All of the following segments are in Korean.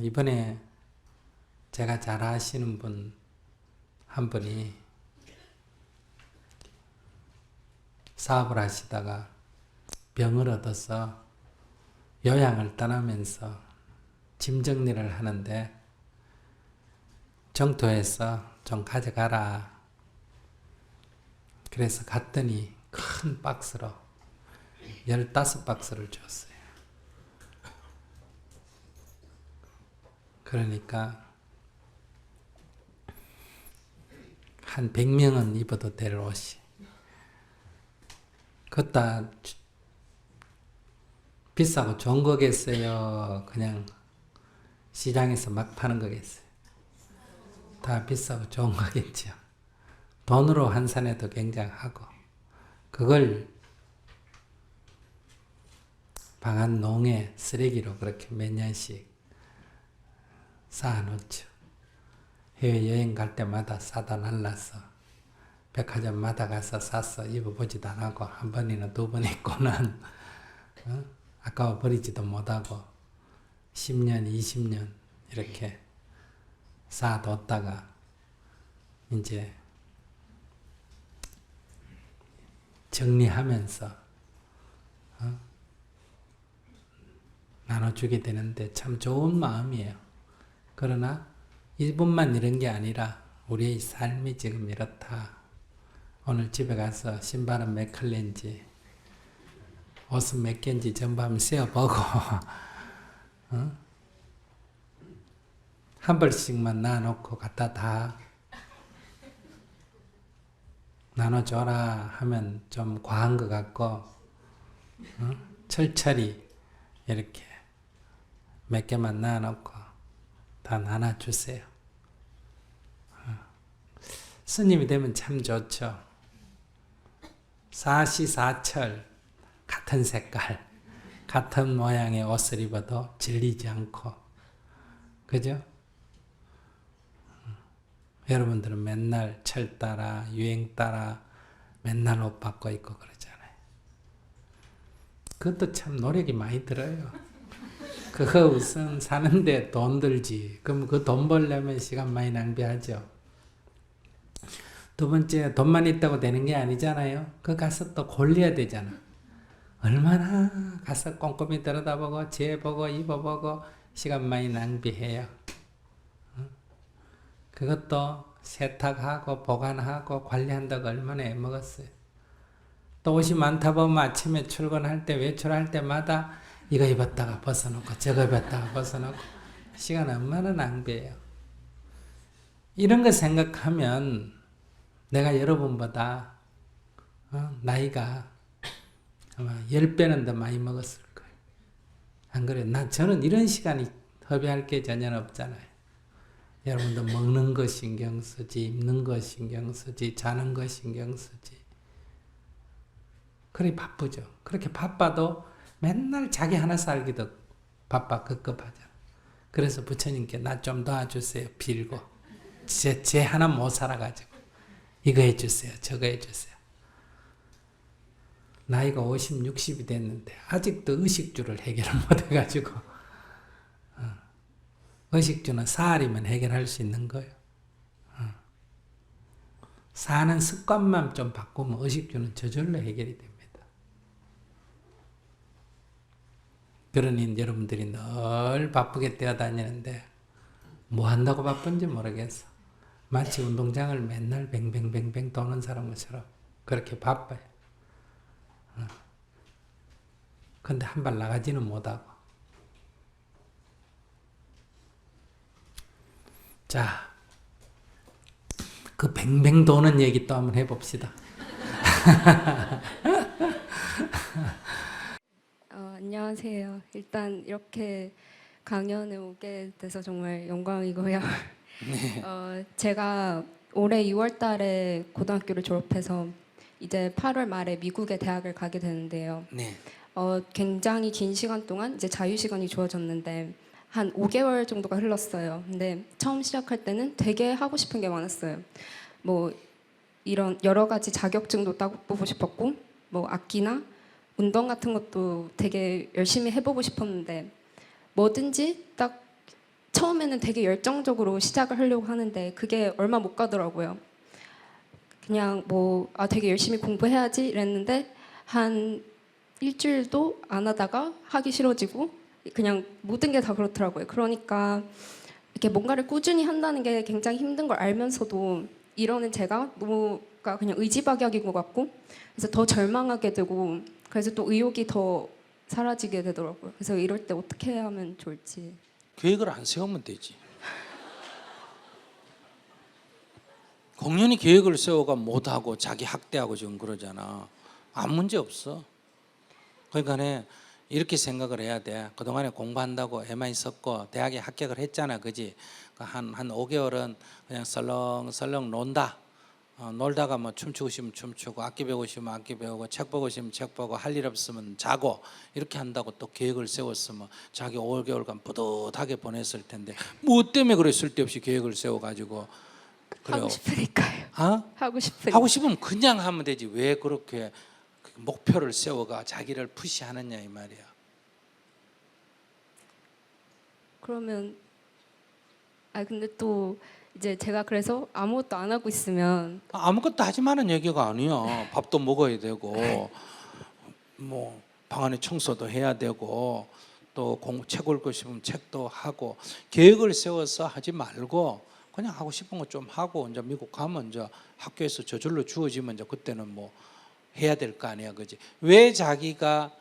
이번에 제가 잘 아시는 분 한 분이 사업을 하시다가 병을 얻어서 요양을 떠나면서 짐 정리를 하는데 정토에서 좀 가져가라. 그래서 갔더니 큰 박스로 15박스를 줬어요. 그러니까 한 100명은 입어도 될 옷이. 그것도 비싸고 좋은 거겠어요? 그냥 시장에서 막 파는 거겠어요? 다 비싸고 좋은 거겠죠. 돈으로 환산해도 굉장하고, 그걸 방안 농에 쓰레기로 그렇게 몇 년씩 쌓아놓죠. 해외여행 갈 때마다 사다 날라서 백화점마다 가서 사서 입어보지도 않고 한 번이나 두 번 입고는 아까워 버리지도 못하고 10년, 20년 이렇게 쌓아뒀다가 이제 정리하면서 나눠주게 되는데 참 좋은 마음이에요. 그러나 이분만 이런 게 아니라 우리의 삶이 지금 이렇다. 오늘 집에 가서 신발은 몇 켤레인지 옷은 몇 개인지 전부 한번 세어보고 한 벌씩만 놔놓고 갖다 다 나눠줘라 하면 좀 과한 것 같고 철저히 이렇게 몇 개만 놔놓고 다 나눠주세요. 스님이 되면 참 좋죠. 사시사철 같은 색깔, 같은 모양의 옷을 입어도 질리지 않고, 그죠? 여러분들은 맨날 철 따라, 유행 따라 맨날 옷 바꿔 입고 그러잖아요. 그것도 참 노력이 많이 들어요. 그거 우선 사는데 돈 들지. 그럼 그 돈 벌려면 시간 많이 낭비하죠. 두 번째, 돈만 있다고 되는 게 아니잖아요. 그 가서 또 골려야 되잖아. 얼마나 가서 꼼꼼히 들여다보고 재보고 입어보고 시간 많이 낭비해요. 그것도 세탁하고 보관하고 관리한다고 얼마나 애먹었어요. 또 옷이 많다 보면 아침에 출근할 때 외출할 때마다 이거 입었다가 벗어놓고 저거 입었다가 벗어놓고 시간 얼마나 낭비해요. 이런 거 생각하면 내가 여러분보다 나이가 아마 10배는 더 많이 먹었을 거예요. 안 그래요? 저는 이런 시간이 허비할 게 전혀 없잖아요. 여러분도 먹는 거 신경 쓰지, 입는 거 신경 쓰지, 자는 거 신경 쓰지. 그래 바쁘죠. 그렇게 바빠도 맨날 자기 하나 살기도 바빠 급급하잖아. 그래서 부처님께 나 좀 도와주세요. 빌고. 제 하나 못 살아가지고. 이거 해주세요. 저거 해주세요. 나이가 50, 60이 됐는데 아직도 의식주를 해결을 못 해가지고 의식주는 사알이면 해결할 수 있는 거예요. 사는 습관만 좀 바꾸면 의식주는 저절로 해결이 됩니다. 그러니 여러분들이 늘 바쁘게 뛰어다니는데 뭐 한다고 바쁜지 모르겠어. 마치 운동장을 맨날 뱅뱅뱅뱅 도는 사람처럼 그렇게 바빠요. 근데 한 발 나가지는 못하고. 자, 그 뱅뱅 도는 얘기 또 한번 해봅시다. 안녕하세요. 일단 이렇게 강연에 오게 돼서 정말 영광이고요. 네. 제가 올해 2월 달에 고등학교를 졸업해서 이제 8월 말에 미국의 대학을 가게 되는데요. 네. 굉장히 긴 시간 동안 이제 자유 시간이 주어졌는데 한 5개월 정도가 흘렀어요. 근데 처음 시작할 때는 되게 하고 싶은 게 많았어요. 뭐 이런 여러 가지 자격증도 따보고 싶었고, 뭐 악기나 운동 같은 것도 되게 열심히 해보고 싶었는데 뭐든지 딱 처음에는 되게 열정적으로 시작을 하려고 하는데 그게 얼마 못 가더라고요. 그냥 뭐 되게 열심히 공부해야지 이랬는데 한 일주일도 안 하다가 하기 싫어지고 그냥 모든 게 다 그렇더라고요. 그러니까 이렇게 뭔가를 꾸준히 한다는 게 굉장히 힘든 걸 알면서도 이러는 제가 너무가 그냥 의지박약인 것 같고 그래서 더 절망하게 되고 그래서 또 의욕이 더 사라지게 되더라고요. 그래서 이럴 때 어떻게 하면 좋을지. 계획을 안 세우면 되지. 공연히 계획을 세워가 못하고 자기 학대하고 지금 그러잖아. 아무 문제 없어. 그러니까 이렇게 생각을 해야 돼. 그동안에 공부한다고 애만 있었고 대학에 합격을 했잖아, 그지? 한 5개월은 그냥 설렁설렁 논다. 놀다가 뭐 춤추고 싶으면 춤추고 악기 배우고 싶으면 악기 배우고 책 보고 싶으면 책 보고 할 일 없으면 자고 이렇게 한다고 또 계획을 세웠으면 자기 5개월간 뿌듯하게 보냈을 텐데 뭐 때문에 그래 쓸데없이 계획을 세워가지고 그래요. 하고 싶으니까요. 어? 하고 싶으니까. 하고 싶으면 그냥 하면 되지 왜 그렇게 목표를 세워가 자기를 푸시하느냐 이 말이야. 그러면 근데 또 이제 제가 그래서 아무것도 안 하고 있으면 아무것도 하지 마는 얘기가 아니야. 밥도 먹어야 되고 뭐 방 안에 청소도 해야 되고 또 책 읽고 싶으면 책도 하고 계획을 세워서 하지 말고 그냥 하고 싶은 거 좀 하고 이제 미국 가면 이제 학교에서 저절로 주어지면 이제 그때는 뭐 해야 될 거 아니야, 그지? 왜 자기가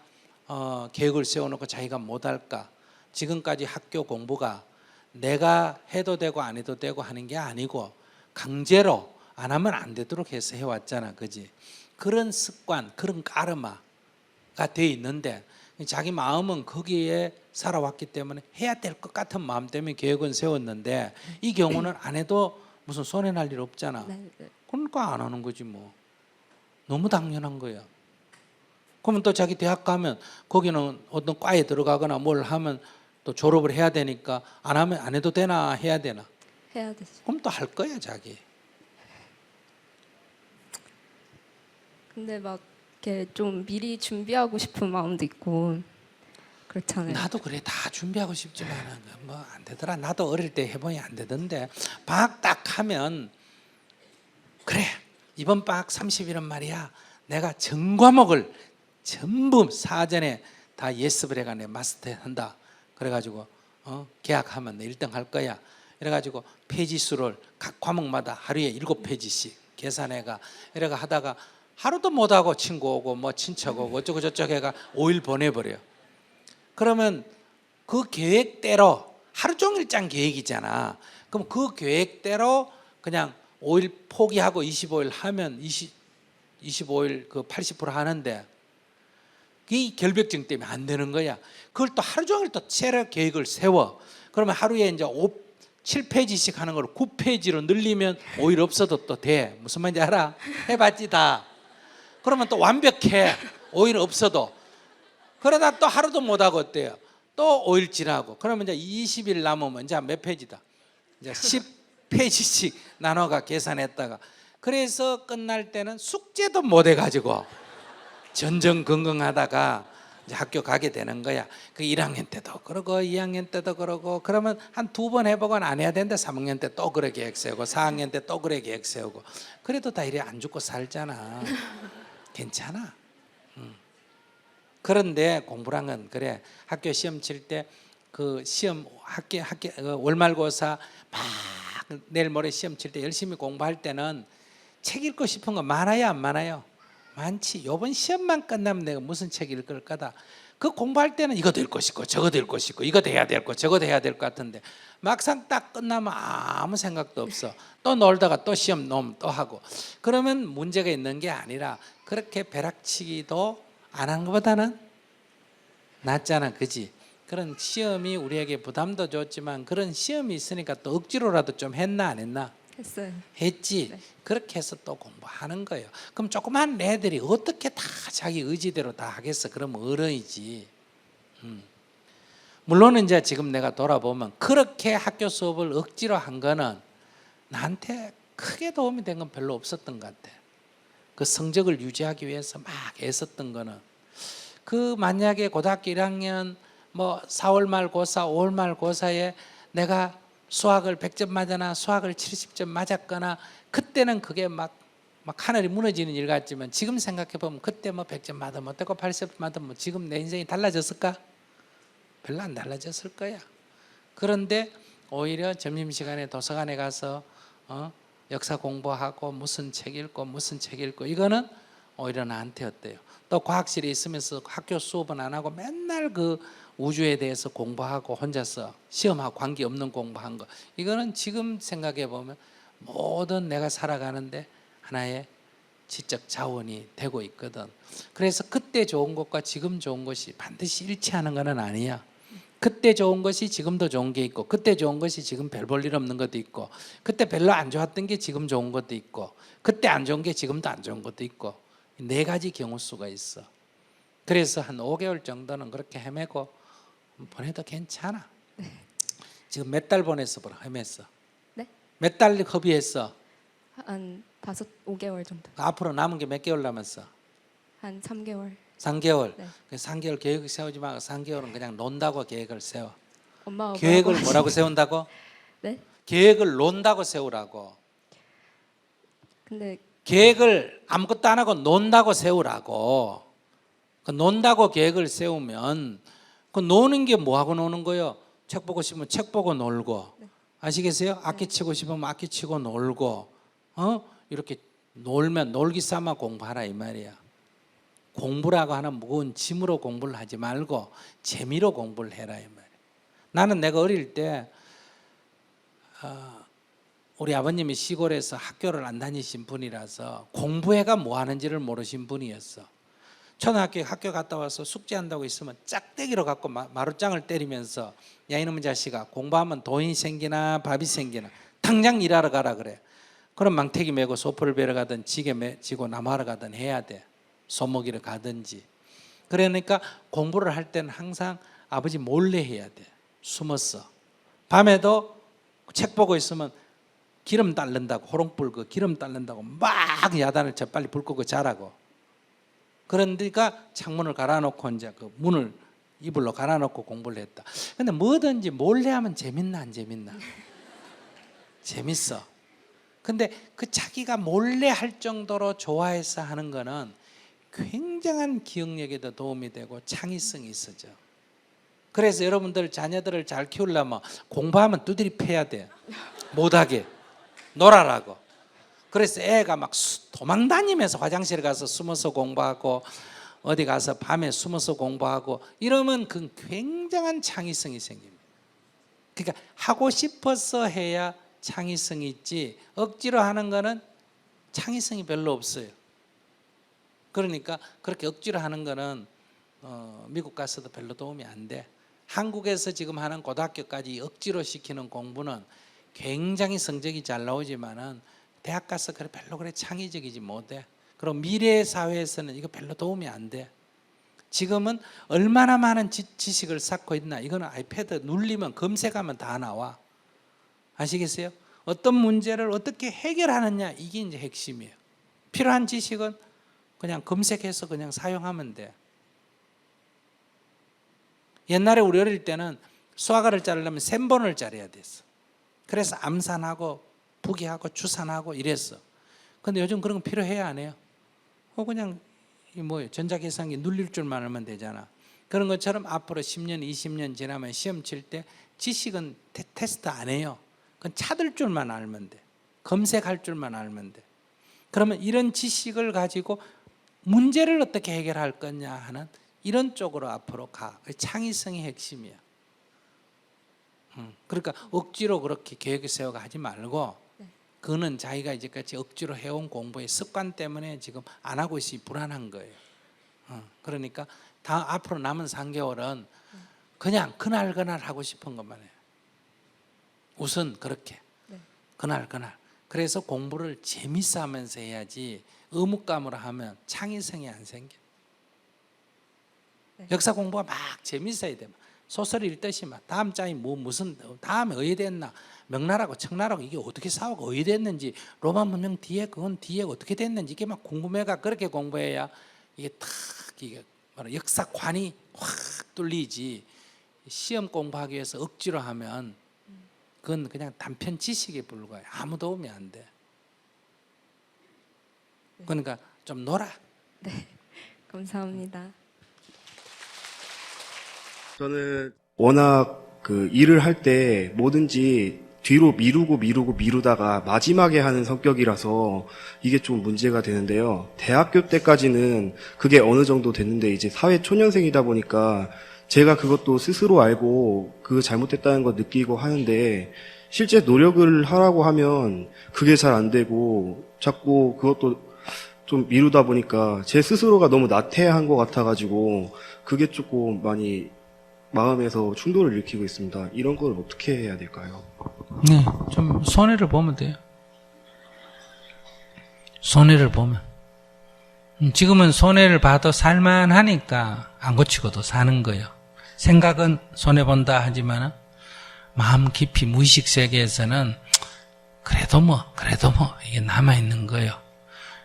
계획을 세워놓고 자기가 못할까? 지금까지 학교 공부가 내가 해도 되고 안 해도 되고 하는 게 아니고 강제로 안 하면 안 되도록 해서 해왔잖아, 그지? 그런 습관, 그런 까르마가 돼 있는데 자기 마음은 거기에 살아왔기 때문에 해야 될 것 같은 마음 때문에 계획은 세웠는데 이 경우는 안 해도 무슨 손해 날 일 없잖아. 네, 네. 그러니까 안 하는 거지 뭐. 너무 당연한 거야. 그러면 또 자기 대학 가면 거기는 어떤 과에 들어가거나 뭘 하면 또 졸업을 해야 되니까 안 하면 안 해도 되나 해야 되나? 해야 되죠. 그럼 또 할 거야 자기. 근데 막 이렇게 좀 미리 준비하고 싶은 마음도 있고 그렇잖아요. 나도 그래 다 준비하고 싶지만 뭐 안 되더라. 나도 어릴 때 해보니 안 되던데 방학 딱 하면 그래 이번 방학 30일은 말이야 내가 전 과목을 전부 사전에 다 예습을 해가 내 마스터 한다. 그래가지고 계약하면 내 1등 할 거야. 그래가지고 페이지 수를 각 과목마다 하루에 7페이지씩 계산해가 이래가 하다가 하루도 못하고 친구 오고 뭐 친척 오고 어쩌고 저쩌고 해가 5일 보내버려. 그러면 그 계획대로 하루 종일 짠 계획이잖아. 그럼 그 계획대로 그냥 5일 포기하고 25일 하면 25일 그 80% 하는데 이 결벽증 때문에 안 되는 거야. 그걸 또 하루 종일 또 새로 계획을 세워. 그러면 하루에 이제 7페이지씩 하는 걸 9페이지로 늘리면 5일 없어도 또 돼. 무슨 말인지 알아? 해봤지 다. 그러면 또 완벽해. 5일 없어도. 그러다 또 하루도 못하고 어때요? 또 5일 지나고. 그러면 이제 20일 남으면 이제 몇 페이지다? 이제 10페이지씩 나눠가 계산했다가. 그래서 끝날 때는 숙제도 못 해가지고 전전긍긍하다가 이제 학교 가게 되는 거야. 그 1학년 때도 그러고 2학년 때도 그러고 그러면 한 2번 해보고는 안 해야 되는데 3학년 때 또 그래 계획 세우고 4학년 때 또 그래 계획 세우고 그래도 다 이래 안 죽고 살잖아. 괜찮아. 그런데 공부란 건 그래. 학교 시험 칠 때 그 시험 월말고사 막 내일 모레 시험 칠 때 열심히 공부할 때는 책 읽고 싶은 거 많아요, 안 많아요? 많지. 요번 시험만 끝나면 내가 무슨 책 읽을 거다. 그 공부할 때는 이것도 읽고 싶고 저것도 읽고 싶고 이것도 해야 될 거 저것도 해야 될 것 같은데 막상 딱 끝나면 아무 생각도 없어. 또 놀다가 또 시험 놈 또 하고. 그러면 문제가 있는 게 아니라 그렇게 벼락치기도 안 하는 것보다는 낫잖아, 그지? 그런 시험이 우리에게 부담도 줬지만 그런 시험이 있으니까 또 억지로라도 좀 했나 안 했나? 했어요. 했지. 네. 그렇게 해서 또 공부하는 거예요. 그럼 조그만 애들이 어떻게 다 자기 의지대로 다 하겠어? 그러면 어른이지. 물론 이제 지금 내가 돌아보면 그렇게 학교 수업을 억지로 한 거는 나한테 크게 도움이 된 건 별로 없었던 것 같아. 그 성적을 유지하기 위해서 막 애썼던 거는 그 만약에 고등학교 1학년 뭐 4월 말 고사, 5월 말 고사에 내가 수학을 100점 맞거나 수학을 70점 맞았거나 그때는 그게 막 하늘이 무너지는 일 같지만 지금 생각해 보면 그때 뭐 100점 맞으면 어떻고 80점 맞으면 뭐 지금 내 인생이 달라졌을까? 별로 안 달라졌을 거야. 그런데 오히려 점심시간에 도서관에 가서 역사 공부하고 무슨 책 읽고 이거는 오히려 나한테 어때요? 또 과학실에 있으면서 학교 수업은 안 하고 맨날 그 우주에 대해서 공부하고 혼자서 시험하고 관계없는 공부한 거 이거는 지금 생각해 보면 모든 내가 살아가는데 하나의 지적 자원이 되고 있거든. 그래서 그때 좋은 것과 지금 좋은 것이 반드시 일치하는 것은 아니야. 그때 좋은 것이 지금도 좋은 게 있고 그때 좋은 것이 지금 별 볼 일 없는 것도 있고 그때 별로 안 좋았던 게 지금 좋은 것도 있고 그때 안 좋은 게 지금도 안 좋은 것도 있고 네 가지 경우 수가 있어. 그래서 한 5개월 정도는 그렇게 헤매고 보내도 괜찮아. 지금 몇 달 보냈어 헤맸어? 네? 몇 달 허비했어? 한 5개월 정도. 앞으로 남은 게 몇 개월 남았어? 한 3개월. 3개월. 네. 그 3개월 계획 세우지 말고 3개월은 그냥 논다고 계획을 세워. 엄마가 계획을 뭐라고 세운다고? 네? 계획을 논다고 세우라고. 근데 계획을 아무것도 안 하고 논다고 세우라고. 그 논다고 계획을 세우면 그 노는 게 뭐하고 노는 거예요? 책 보고 싶으면 책 보고 놀고. 아시겠어요? 악기 치고 싶으면 악기 치고 놀고. 이렇게 놀면 놀기 삼아 공부하라 이 말이야. 공부라고 하는 무거운 짐으로 공부를 하지 말고 재미로 공부를 해라 이 말이야. 나는 내가 어릴 때 우리 아버님이 시골에서 학교를 안 다니신 분이라서 공부해가 뭐 하는지를 모르신 분이었어. 초등학교 학교 갔다 와서 숙제한다고 있으면 짝대기로 갖고 마루장을 때리면서 야 이놈의 자식아 공부하면 돈이 생기나 밥이 생기나 당장 일하러 가라 그래. 그럼 망태기 메고 소포를 베러 가든 지게 지고 나무하러 가든 해야 돼. 소목이를 가든지. 그러니까 공부를 할 때는 항상 아버지 몰래 해야 돼. 숨었어. 밤에도 책 보고 있으면 기름 딸른다고 호롱불 그 기름 딸른다고 막 야단을 쳐 빨리 불 끄고 자라고. 그러니까 창문을 갈아놓고 이제 그 문을 이불로 갈아놓고 공부를 했다. 근데 뭐든지 몰래 하면 재밌나 안 재밌나? 재밌어. 근데 그 자기가 몰래 할 정도로 좋아해서 하는 거는 굉장한 기억력에도 도움이 되고 창의성이 있어져. 그래서 여러분들 자녀들을 잘 키우려면 공부하면 두드리 패야 돼. 못하게 놀아라고. 그래서 애가 막 도망 다니면서 화장실에 가서 숨어서 공부하고 어디 가서 밤에 숨어서 공부하고 이러면 그 굉장한 창의성이 생깁니다. 그러니까 하고 싶어서 해야 창의성이 있지 억지로 하는 거는 창의성이 별로 없어요. 그러니까 그렇게 억지로 하는 거는 미국 가서도 별로 도움이 안 돼. 한국에서 지금 하는 고등학교까지 억지로 시키는 공부는 굉장히 성적이 잘 나오지만은 대학 가서 별로 그래 창의적이지 못해. 그리고 미래 사회에서는 이거 별로 도움이 안 돼. 지금은 얼마나 많은 지식을 쌓고 있나. 이거는 아이패드 눌리면 검색하면 다 나와. 아시겠어요? 어떤 문제를 어떻게 해결하느냐 이게 이제 핵심이에요. 필요한 지식은 그냥 검색해서 그냥 사용하면 돼. 옛날에 우리 어릴 때는 수학을 자르려면 3번을 자려야 됐어. 그래서 암산하고 부기하고 추산하고 이랬어. 근데 요즘 그런 거 필요해야 안 해요? 그냥 전자계산기 눌릴 줄만 알면 되잖아. 그런 것처럼 앞으로 10년, 20년 지나면 시험 칠 때 지식은 테스트 안 해요. 그건 찾을 줄만 알면 돼. 검색할 줄만 알면 돼. 그러면 이런 지식을 가지고 문제를 어떻게 해결할 거냐 하는 이런 쪽으로 앞으로 가. 창의성이 핵심이야. 그러니까 억지로 그렇게 계획을 세워가 하지 말고 그는 자기가 이제까지 억지로 해온 공부의 습관 때문에 지금 안 하고 있으니 불안한 거예요. 그러니까 앞으로 남은 3개월은 그냥 그날 하고 싶은 것만 해요. 우선 그렇게 그날 그래서 공부를 재밌어 하면서 해야지 의무감으로 하면 창의성이 안 생겨. 역사 공부가 막 재밌어야 돼. 소설 읽듯이 막 다음 장이 무슨 다음에 어디 됐나 명나라고 청나라고 이게 어떻게 싸우고 어디 됐는지 로마 문명 뒤에 그건 뒤에 어떻게 됐는지 이게 막 궁금해가 그렇게 공부해야 이게 탁 이게 역사관이 확 뚫리지. 시험 공부하기 위해서 억지로 하면 그건 그냥 단편 지식에 불과해. 아무 도움이 안 돼. 그러니까 좀 놀아. 감사합니다. 저는 워낙 그 일을 할 때 뭐든지 뒤로 미루다가 마지막에 하는 성격이라서 이게 좀 문제가 되는데요. 대학교 때까지는 그게 어느 정도 됐는데 이제 사회 초년생이다 보니까 제가 그것도 스스로 알고 그 잘못됐다는 거 느끼고 하는데 실제 노력을 하라고 하면 그게 잘 안 되고 자꾸 그것도 좀 미루다 보니까 제 스스로가 너무 나태한 것 같아가지고 그게 조금 많이 마음에서 충돌을 일으키고 있습니다. 이런 걸 어떻게 해야 될까요? 네, 좀 손해를 보면 돼요. 손해를 보면. 지금은 손해를 봐도 살만하니까 안 고치고도 사는 거예요. 생각은 손해본다 하지만 마음 깊이 무의식 세계에서는 그래도 뭐 이게 남아있는 거예요.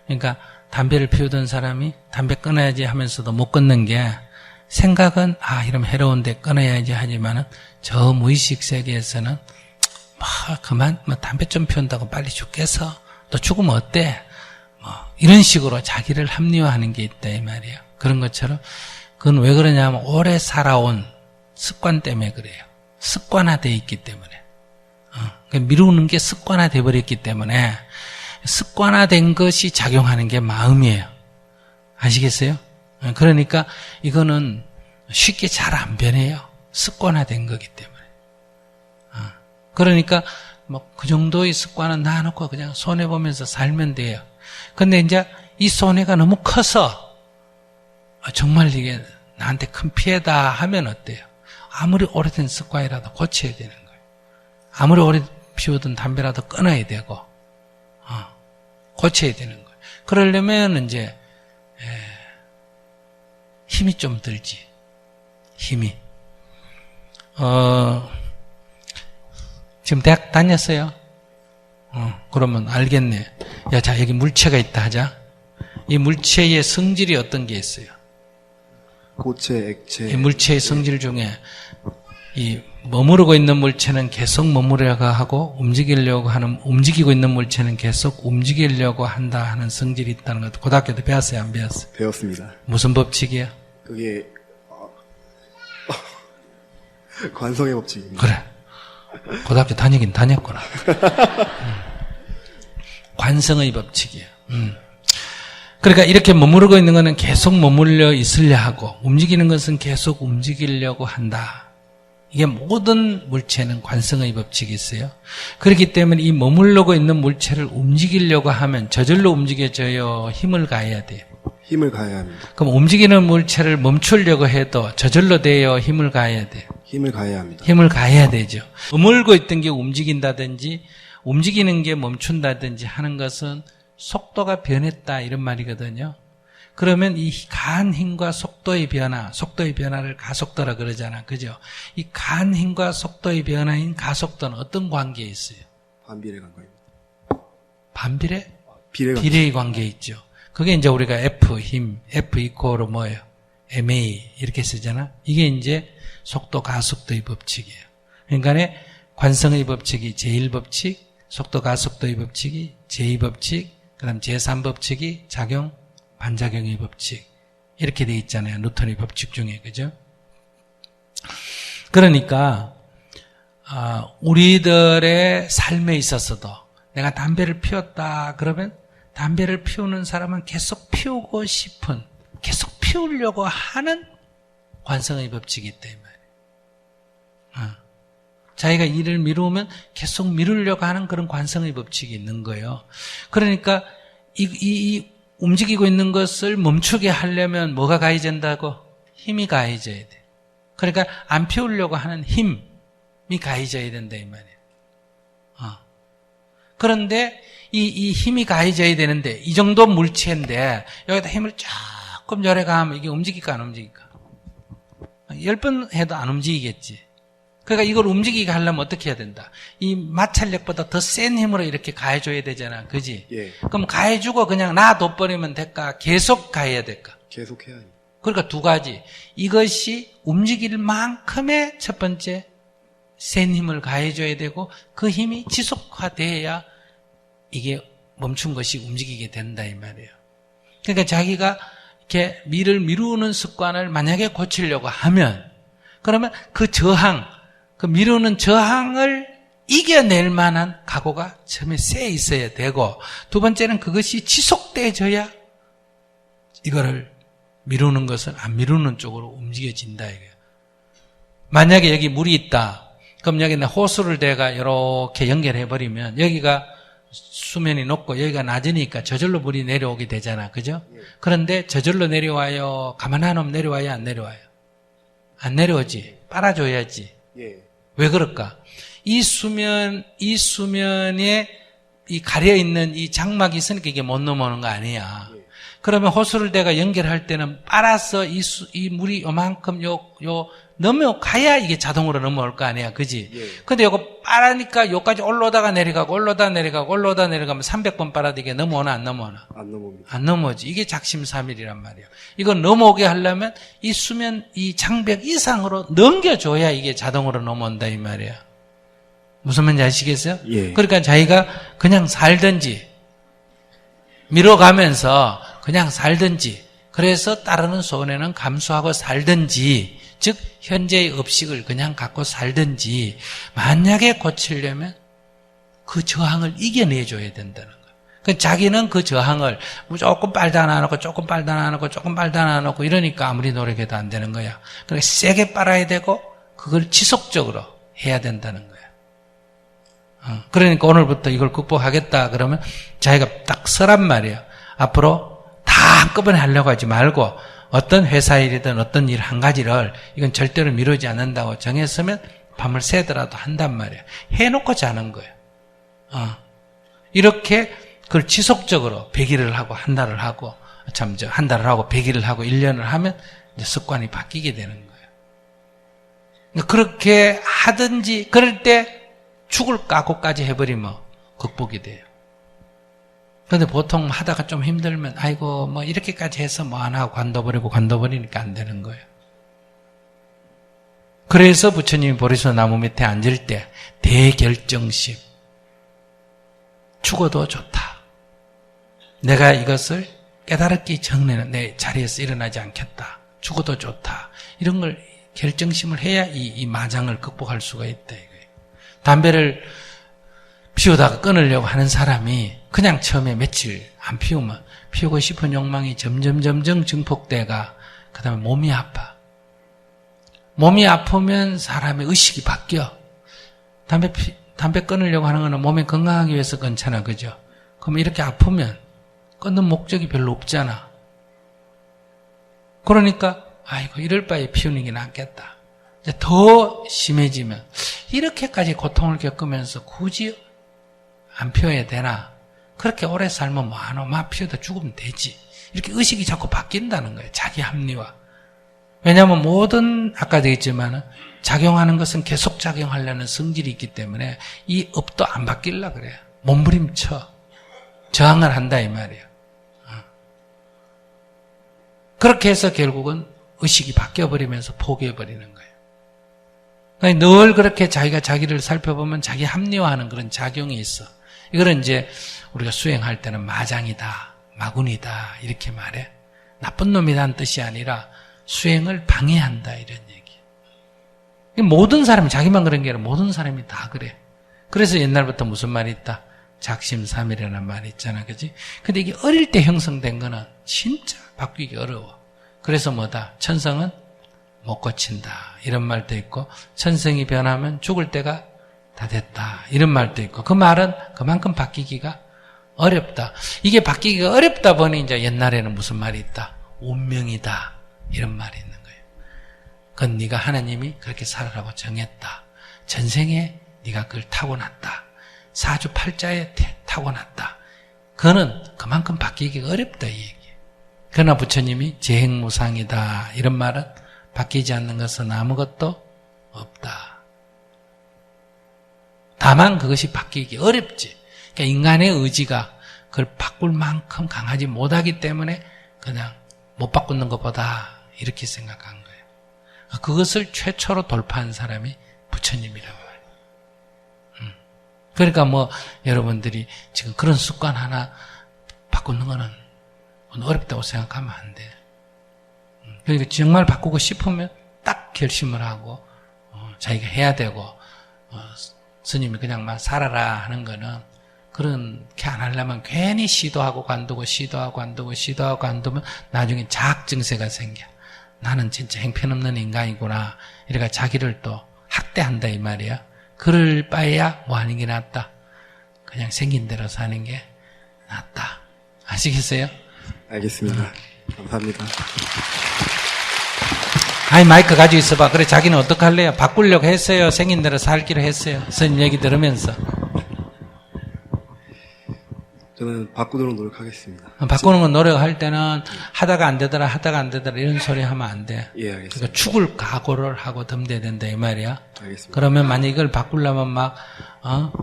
그러니까 담배를 피우던 사람이 담배 끊어야지 하면서도 못 끊는 게 생각은 이러면 해로운데 끊어야지 하지만은 저 무의식 세계에서는 그만 담배 좀 피운다고 빨리 죽겠어. 너 죽으면 어때? 이런 식으로 자기를 합리화하는 게 있다 이 말이에요. 그런 것처럼 그건 왜 그러냐면 오래 살아온 습관 때문에 그래요. 습관화되어 있기 때문에. 그러니까 미루는 게 습관화돼 버렸기 때문에 습관화된 것이 작용하는 게 마음이에요. 아시겠어요? 그러니까 이거는 쉽게 잘 안 변해요. 습관화된 거기 때문에. 그러니까 그 정도의 습관은 놔놓고 그냥 손해보면서 살면 돼요. 근데 이제 이 손해가 너무 커서 정말 이게 나한테 큰 피해다 하면 어때요? 아무리 오래된 습관이라도 고쳐야 되는 거예요. 아무리 오래 피우던 담배라도 끊어야 되고 고쳐야 되는 거예요. 그러려면 이제 힘이 좀 들지. 힘이. 지금 대학 다녔어요? 그러면 알겠네. 자, 여기 물체가 있다 하자. 이 물체의 성질이 어떤 게 있어요? 고체, 액체. 이 물체의 성질 중에 이 머무르고 있는 물체는 계속 머무르려고 하고 움직이고 있는 물체는 계속 움직이려고 한다 하는 성질이 있다는 것도 고등학교 때 배웠어요? 안 배웠어요? 배웠습니다. 무슨 법칙이에요? 그게 관성의 법칙입니다. 그래. 고등학교 다니긴 다녔구나. 관성의 법칙이에요. 그러니까 이렇게 머무르고 있는 것은 계속 머물러 있으려 하고 움직이는 것은 계속 움직이려고 한다. 이게 모든 물체는 관성의 법칙이 있어요. 그렇기 때문에 이 머무르고 있는 물체를 움직이려고 하면 저절로 움직여져요? 힘을 가해야 돼요? 힘을 가해야 합니다. 그럼 움직이는 물체를 멈추려고 해도 저절로 돼요? 힘을 가해야 돼요? 힘을 가해야 합니다. 힘을 가해야 되죠. 머물고 있던 게 움직인다든지 움직이는 게 멈춘다든지 하는 것은 속도가 변했다 이런 말이거든요. 그러면 이 가한 힘과 속도의 변화를 가속도라 그러잖아. 그죠? 이 가한 힘과 속도의 변화인 가속도는 어떤 관계에 있어요? 반비례 관계입니다. 반비례? 비례 비례의 관계에 있죠. 그게 이제 우리가 F 힘, F 이코로 뭐예요? MA 이렇게 쓰잖아. 이게 이제 속도 가속도의 법칙이에요. 그러니까 관성의 법칙이 제1법칙, 속도 가속도의 법칙이 제2법칙, 그다음 제3법칙이 작용 반작용의 법칙 이렇게 돼 있잖아요. 뉴턴의 법칙 중에. 그죠? 그러니까 우리들의 삶에 있어서도 내가 담배를 피웠다 그러면 담배를 피우는 사람은 계속 피우고 싶은, 계속 피우려고 하는 관성의 법칙이 있다 이 말이에요. 자기가 일을 미루면 계속 미루려고 하는 그런 관성의 법칙이 있는 거예요. 그러니까 이 움직이고 있는 것을 멈추게 하려면 뭐가 가해진다고? 힘이 가해져야 돼. 그러니까 안 피우려고 하는 힘이 가해져야 된다 이 말이에요. 그런데 이 힘이 가해져야 되는데 이 정도 물체인데 여기다 힘을 조금 열에 가하면 이게 움직일까 안 움직일까? 10번 해도 안 움직이겠지. 그러니까 이걸 움직이게 하려면 어떻게 해야 된다? 이 마찰력보다 더 센 힘으로 이렇게 가해줘야 되잖아. 그지? 예. 그럼 가해주고 그냥 놔둬버리면 될까? 계속 가해야 될까? 계속 해야 합니다. 그러니까 두 가지. 이것이 움직일 만큼의 첫 번째 센 힘을 가해줘야 되고 그 힘이 지속화돼야 이게 멈춘 것이 움직이게 된다 이 말이에요. 그러니까 자기가 이렇게 미를 미루는 습관을 만약에 고치려고 하면 그러면 그 저항, 그 미루는 저항을 이겨낼 만한 각오가 처음에 세 있어야 되고 두 번째는 그것이 지속돼져야 이거를 미루는 것을 안 미루는 쪽으로 움직여진다 이거예요. 만약에 여기 물이 있다. 그럼 여기는 호수를 대가 이렇게 연결해버리면 여기가 수면이 높고 여기가 낮으니까 저절로 물이 내려오게 되잖아. 그죠? 그런데 저절로 내려와요? 가만 안 놓으면 내려와요? 안 내려와요? 안 내려오지. 빨아줘야지. 예. 왜 그럴까? 이 수면에 이 가려있는 이 장막이 있으니까 이게 못 넘어오는 거 아니야. 그러면 호수를 내가 연결할 때는 빨아서 이 물이 요만큼 넘어가야 이게 자동으로 넘어올 거 아니야. 그지? 예. 근데 요거 빨으니까 요까지 올라오다가 내려가고 올라오다 내려가고 올라오다 내려가면 300번 빨아도 이게 넘어오나 안 넘어오나? 안 넘어옵니다. 안 넘어오지. 이게 작심삼일이란 말이에요. 이거 넘어오게 하려면 이 수면, 이 장벽 이상으로 넘겨줘야 이게 자동으로 넘어온다 이 말이에요. 무슨 말인지 아시겠어요? 예. 그러니까 자기가 그냥 살든지 밀어가면서 그냥 살든지 그래서 따르는 손해는 감수하고 살든지 즉 현재의 업식을 그냥 갖고 살든지 만약에 고치려면 그 저항을 이겨내줘야 된다는 거예요. 그러니까 자기는 그 저항을 조금 빨다 놔놓고 조금 빨다 놔놓고 조금 빨다 놔놓고 이러니까 아무리 노력해도 안 되는 거야. 그러니까 세게 빨아야 되고 그걸 지속적으로 해야 된다는 거예요. 그러니까 오늘부터 이걸 극복하겠다 그러면 자기가 딱 서란 말이에요. 앞으로 다 한꺼번에 하려고 하지 말고 어떤 회사 일이든 어떤 일 한 가지를 이건 절대로 미루지 않는다고 정했으면 밤을 새더라도 한단 말이에요. 해놓고 자는 거예요. 이렇게 그걸 지속적으로 100일을 하고 한 달을 하고 한 달을 하고 100일을 하고 1년을 하면 이제 습관이 바뀌게 되는 거예요. 그러니까 그렇게 하든지 그럴 때 죽을 각오까지 해버리면 극복이 돼요. 그런데 보통 하다가 좀 힘들면 아이고 뭐 이렇게까지 해서 뭐 안 하고 관둬버리니까 안 되는 거예요. 그래서 부처님이 보리수 나무 밑에 앉을 때 대결정심 죽어도 좋다. 내가 이것을 깨달았기 전에는 내 자리에서 일어나지 않겠다. 죽어도 좋다. 이런 걸 결정심을 해야 이 마장을 극복할 수가 있다. 담배를 피우다가 끊으려고 하는 사람이 그냥 처음에 며칠 안 피우면 피우고 싶은 욕망이 점점 증폭돼가 그 다음에 몸이 아파. 몸이 아프면 사람의 의식이 바뀌어. 담배 끊으려고 하는 거는 몸이 건강하기 위해서 끊잖아. 그죠? 그럼 이렇게 아프면 끊는 목적이 별로 없잖아. 그러니까 아이고 이럴 바에 피우는 게 낫겠다. 이제 더 심해지면 이렇게까지 고통을 겪으면서 굳이 안 피워야 되나? 그렇게 오래 살면 뭐하노? 막 피우다 죽으면 되지. 이렇게 의식이 자꾸 바뀐다는 거예요. 자기 합리화. 왜냐하면 모든 아까도 했지만 작용하는 것은 계속 작용하려는 성질이 있기 때문에 이 업도 안 바뀔라 그래요. 몸부림쳐. 저항을 한다 이 말이에요. 그렇게 해서 결국은 의식이 바뀌어버리면서 포기해버리는 거예요. 그러니까 늘 그렇게 자기가 자기를 살펴보면 자기 합리화하는 그런 작용이 있어. 이거는 이제 우리가 수행할 때는 마장이다, 마군이다 이렇게 말해. 나쁜 놈이라는 뜻이 아니라 수행을 방해한다 이런 얘기. 모든 사람이 자기만 그런 게 아니라 모든 사람이 다 그래. 그래서 옛날부터 무슨 말이 있다? 작심삼일이라는 말이 있잖아, 그지? 근데 이게 어릴 때 형성된 거는 진짜 바뀌기 어려워. 그래서 뭐다? 천성은 못 고친다 이런 말도 있고 천성이 변하면 죽을 때가 다 됐다 이런 말도 있고 그 말은 그만큼 바뀌기가 어렵다. 이게 바뀌기가 어렵다 보니 이제 옛날에는 무슨 말이 있다? 운명이다 이런 말이 있는 거예요. 그건 네가 하나님이 그렇게 살아라고 정했다. 전생에 네가 그걸 타고났다. 사주팔자에 타고났다. 그거는 그만큼 바뀌기가 어렵다 이 얘기예요. 그러나 부처님이 재행무상이다 이런 말은 바뀌지 않는 것은 아무것도 없다. 다만 그것이 바뀌기 어렵지. 그러니까 인간의 의지가 그걸 바꿀 만큼 강하지 못하기 때문에 그냥 못 바꾸는 것보다 이렇게 생각한 거예요. 그것을 최초로 돌파한 사람이 부처님이라고 해요. 그러니까 뭐 여러분들이 지금 그런 습관 하나 바꾸는 거는 어렵다고 생각하면 안 돼. 그러니까 정말 바꾸고 싶으면 딱 결심을 하고 자기가 해야 되고 스님이 그냥 막 살아라 하는 거는 그렇게 안 하려면 괜히 시도하고 관두고 시도하고 관두고 시도하고 관두면 나중에 자학 증세가 생겨. 나는 진짜 형편없는 인간이구나. 이래가 자기를 또 학대한다 이 말이야. 그럴 바에야 뭐 하는 게 낫다. 그냥 생긴 대로 사는 게 낫다. 아시겠어요? 알겠습니다. 감사합니다. 아이 마이크 가지고 있어봐. 그래 자기는 어떡할래요? 바꾸려고 했어요? 생긴 대로 살기로 했어요? 스님 얘기 들으면서. 저는 바꾸도록 노력하겠습니다. 바꾸는 건 노력할 때는 하다가 안 되더라 이런 소리 하면 안 돼. 예, 알겠습니다. 그러니까 죽을 각오를 하고 덤벼야 된다 이 말이야. 알겠습니다. 그러면 만약 이걸 바꾸려면 막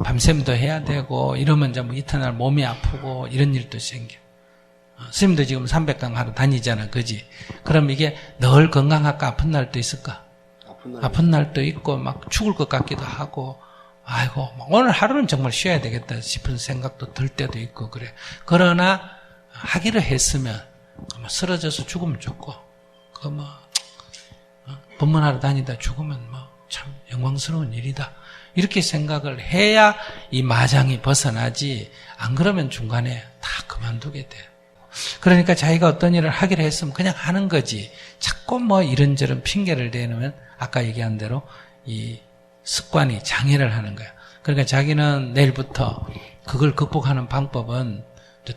밤샘도 해야 되고 이러면 이제 뭐 이튿날 몸이 아프고 이런 일도 생겨. 스님도 지금 300강 하러 다니잖아, 그지? 그럼 이게 늘 건강할까 아픈 날도 있을까? 아픈 날도 있고 막 죽을 것 같기도 하고. 아이고 오늘 하루는 정말 쉬어야 되겠다 싶은 생각도 들 때도 있고 그래. 그러나 하기로 했으면 쓰러져서 죽으면 좋고 그 뭐 법문하러 다니다 죽으면 뭐 참 영광스러운 일이다 이렇게 생각을 해야 이 마장이 벗어나지. 안 그러면 중간에 다 그만두게 돼. 그러니까 자기가 어떤 일을 하기로 했으면 그냥 하는 거지. 자꾸 뭐 이런저런 핑계를 대놓으면 아까 얘기한 대로 이 습관이 장애를 하는 거야. 그러니까 자기는 내일부터 그걸 극복하는 방법은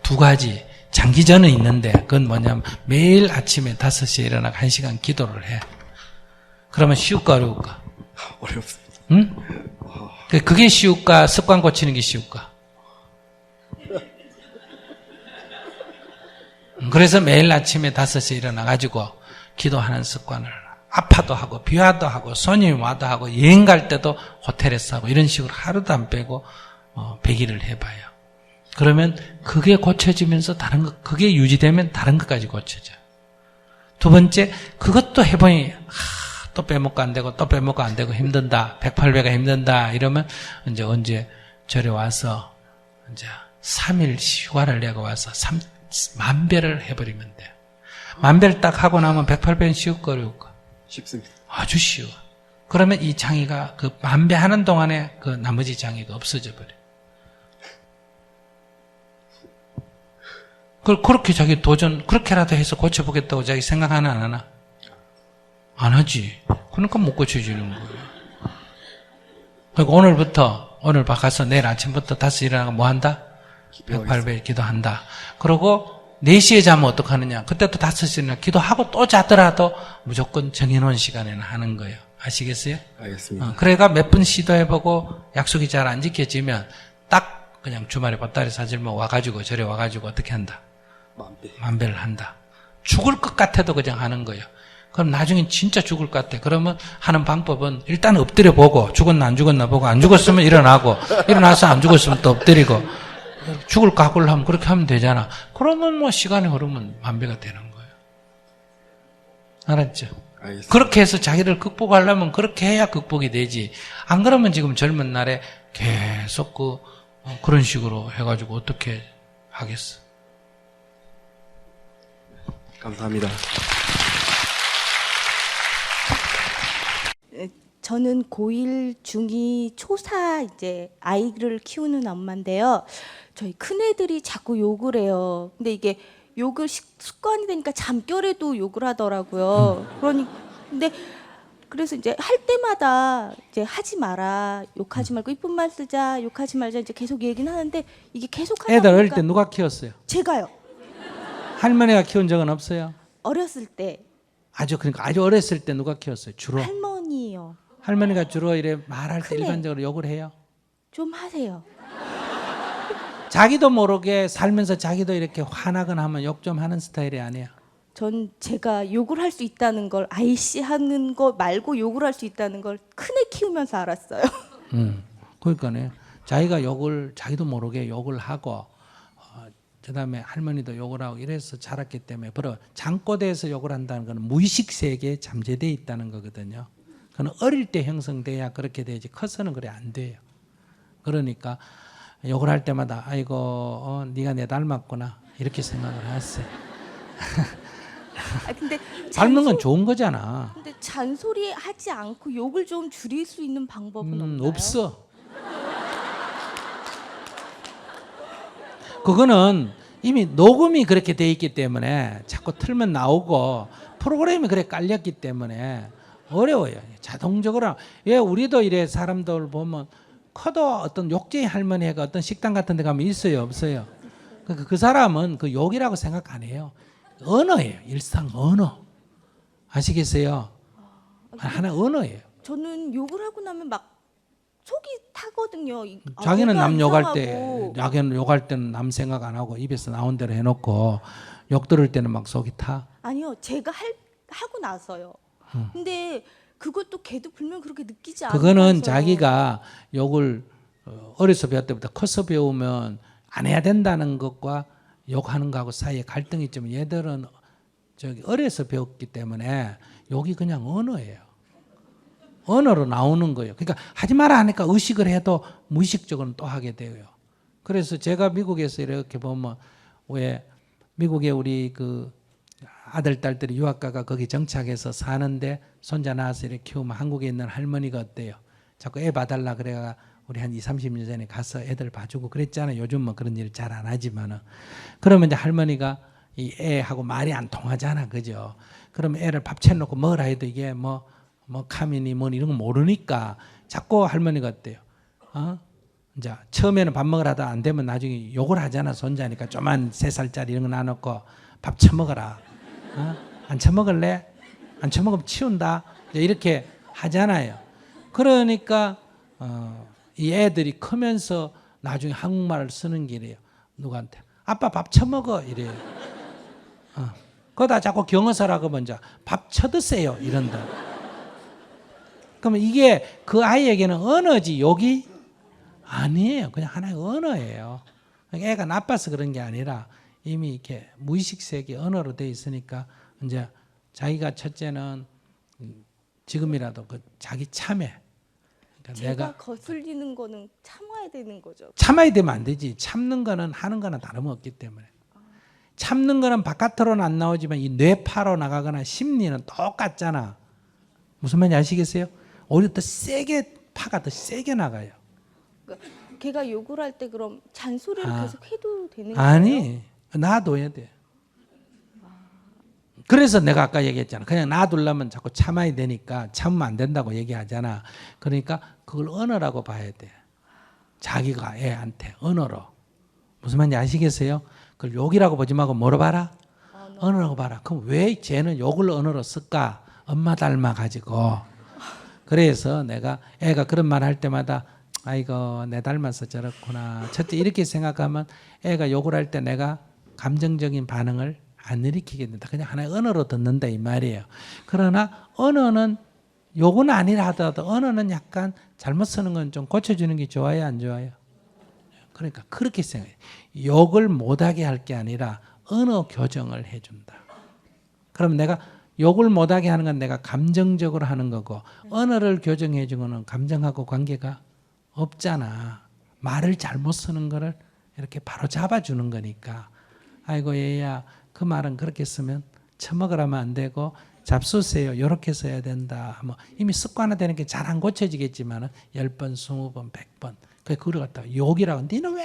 두 가지. 장기전은 있는데 그건 뭐냐면 매일 아침에 5시에 일어나 1시간 기도를 해. 그러면 쉬울까 어려울까? 어렵습니다. 응? 그게 쉬울까? 습관 고치는 게 쉬울까? 그래서 매일 아침에 5시에 일어나가지고 기도하는 습관을 아파도 하고 비와도 하고 손님이 와도 하고 여행 갈 때도 호텔에서 하고 이런 식으로 하루도 안 빼고 100일을 해봐요. 그러면 그게 고쳐지면서 다른 것, 그게 유지되면 다른 것까지 고쳐져요. 두 번째, 그것도 해보니 또 빼먹고 안 되고 또 빼먹고 안 되고 힘든다. 108배가 힘든다. 이러면 이제 언제 절에 와서 이제 3일 휴가를 내고 와서 10,000배를 해버리면 돼요. 10,000배를 딱 하고 나면 108배는 쉬울까 어려울까? 쉽습니다. 아주 쉬워. 그러면 이 장애가 그 10,000배 하는 동안에 그 나머지 장애가 없어져 버려. 그걸 그렇게 자기 도전, 그렇게라도 해서 고쳐보겠다고 자기 생각하나 안 하나? 안 하지. 그러니까 못 고쳐지는 거예요. 그러니까 오늘 가서 내일 아침부터 5시 일어나고 뭐 한다? 108배 기도한다. 그러고 4시에 자면 어떡하느냐? 그때도 5시나 기도하고 또 자더라도 무조건 정해놓은 시간에는 하는 거예요. 아시겠어요? 알겠습니다. 그래가 몇 번 시도해보고 약속이 잘 안 지켜지면 딱 그냥 주말에 보따리 사들면 와가지고 절에 와가지고 어떻게 한다? 10,000배. 10,000배를 한다. 죽을 것 같아도 그냥 하는 거예요. 그럼 나중엔 진짜 죽을 것 같아. 그러면 하는 방법은 일단 엎드려 보고 죽었나 안 죽었나 보고 안 죽었으면 일어나고 일어나서 안 죽었으면 또 엎드리고 죽을 각오를 하면 그렇게 하면 되잖아. 그러면 뭐 시간이 흐르면 10,000배가 되는 거예요. 알았죠? 알겠습니다. 그렇게 해서 자기를 극복하려면 그렇게 해야 극복이 되지. 안 그러면 지금 젊은 날에 계속 그런 식으로 해가지고 어떻게 하겠어? 감사합니다. 저는 고1, 중2, 초사 이제 아이를 키우는 엄마인데요. 저희 큰애들이 자꾸 욕을 해요. 근데 이게 욕을 습관이 되니까 잠결에도 욕을 하더라고요. 근데 그래서 이제 할 때마다 이제 하지 마라, 욕하지 말고 이쁜 말 쓰자, 욕하지 말자 이제 계속 얘기는 하는데 이게 계속 하다 애들 어릴 보니까 때 누가 키웠어요? 제가요. 할머니가 키운 적은 없어요? 어렸을 때 그러니까 아주 어렸을 때 누가 키웠어요? 주로? 할머니요. 할머니가 주로 이래 말할 때 큰애. 일반적으로 욕을 해요? 좀 하세요. 자기도 모르게 살면서 자기도 이렇게 화나거나 하면 욕 좀 하는 스타일이 아니에요. 전 제가 욕을 할 수 있다는 걸 아이씨 하는 거 말고 욕을 할 수 있다는 걸 큰애 키우면서 알았어요. 그러니까네. 자기가 욕을 자기도 모르게 욕을 하고 그다음에 할머니도 욕을 하고 이래서 자랐기 때문에 바로 잠꼬대에서 욕을 한다는 것은 무의식 세계에 잠재되어 있다는 거거든요. 그건 어릴 때 형성돼야 그렇게 되지 커서는 그래 안 돼요. 그러니까 욕을 할 때마다 아이고 네가 내 닮았구나 이렇게 생각을 했어요. 아 근데 닮는 건 좋은 거잖아. 근데 잔소리 하지 않고 욕을 좀 줄일 수 있는 방법은 없나요? 없어. 그거는 이미 녹음이 그렇게 돼 있기 때문에 자꾸 틀면 나오고 프로그램이 그래 깔렸기 때문에 어려워요. 자동적으로. 왜 우리도 이래 사람들 보면 커도 어떤 욕쟁이 할머니가 어떤 식당 같은 데 가면 있어요, 없어요? 그 사람은 그 욕이라고 생각 안 해요. 언어예요. 일상 언어. 아시겠어요? 하나 언어예요. 저는 욕을 하고 나면 막 속이 타거든요. 자기는 내가 남 욕할 때, 이상하고. 자기는 욕할 때는 남 생각 안 하고 입에서 나온 대로 해놓고 욕 들을 때는 막 속이 타. 아니요, 제가 하고 나서요. 근데 그것도 걔도 불면 그렇게 느끼지 않아서. 그거는 자기가 욕을 어려서 배울 때부터 커서 배우면 안 해야 된다는 것과 욕하는 거하고 사이에 갈등이 있지만 얘들은 저기 어려서 배웠기 때문에 욕이 그냥 언어예요. 언어로 나오는 거예요. 그러니까 하지 마라 하니까 의식을 해도 무의식적으로는 또 하게 돼요. 그래서 제가 미국에서 이렇게 보면 왜 미국에 우리 그 아들 딸들이 유학가가 거기 정착해서 사는데 손자 낳아서 이렇게 키우면 한국에 있는 할머니가 어때요? 자꾸 애 봐달라 그래가 우리 한 20, 30년 전에 가서 애들 봐주고 그랬잖아요. 요즘 뭐 그런 일 잘 안 하지만은. 그러면 이제 할머니가 이 애하고 말이 안 통하잖아. 그죠? 그러면 애를 밥 채놓고 먹으라 해도 이게 뭐 카미니 뭐 이런 거 모르니까 자꾸 할머니가 어때요? 이제 처음에는 밥 먹으라 하다 안 되면 나중에 욕을 하잖아. 손자니까 좀만 3살짜리 이런 거 놔놓고 밥 처먹어라. 안 처먹을래? 안 처먹으면 치운다. 이렇게 하잖아요. 그러니까 이 애들이 크면서 나중에 한국말을 쓰는 길이에요. 누구한테? 아빠 밥 처먹어 이래요. 그러다 자꾸 경어사라고 먼저 밥 쳐드세요 이런다. 그러면 이게 그 아이에게는 언어지 욕이 아니에요. 그냥 하나의 언어예요. 애가 나빠서 그런 게 아니라 이미 이렇게 무의식 세계 언어로 돼 있으니까 이제 자기가 첫째는 지금이라도 그 자기 참회. 그러니까 제가 내가 거슬리는 거는 참아야 되는 거죠. 참아야 되면 안 되지. 참는 거는 하는 거는 다름없기 때문에. 참는 거는 바깥으로는 안 나오지만 이 뇌파로 나가거나 심리는 똑같잖아. 무슨 말인지 아시겠어요? 오히려 더 세게 파가 더 세게 나가요. 그러니까 걔가 욕을 할 때 그럼 잔소리를 계속 해도 되는 거예요? 아니 놔둬야 돼. 그래서 내가 아까 얘기했잖아. 그냥 놔두려면 자꾸 참아야 되니까 참으면 안 된다고 얘기하잖아. 그러니까 그걸 언어라고 봐야 돼. 자기가 애한테 언어로. 무슨 말인지 아시겠어요? 그걸 욕이라고 보지 말고 뭐로 봐라? 언어라고 봐라. 그럼 왜 쟤는 욕을 언어로 쓸까? 엄마 닮아가지고. 그래서 내가 애가 그런 말 할 때마다 아이고 내 닮아서 저렇구나. 첫째 이렇게 생각하면 애가 욕을 할 때 내가 감정적인 반응을 안 일으키게 된다. 그냥 하나의 언어로 듣는다 이 말이에요. 그러나 언어는 욕은 아니라 하더라도 언어는 약간 잘못 쓰는 건 좀 고쳐주는 게 좋아요 안 좋아요? 그러니까 그렇게 생각해요. 욕을 못하게 할 게 아니라 언어 교정을 해준다. 그럼 내가 욕을 못하게 하는 건 내가 감정적으로 하는 거고 언어를 교정해 준 거는 감정하고 관계가 없잖아. 말을 잘못 쓰는 거를 이렇게 바로 잡아주는 거니까 아이고 얘야 그 말은 그렇게 쓰면 처먹으라면 안 되고 잡수세요. 이렇게 써야 된다. 뭐 이미 습관화되는 게 잘 안 고쳐지겠지만 10번, 20번, 100번 그걸 갖다가 욕이라고 니는 왜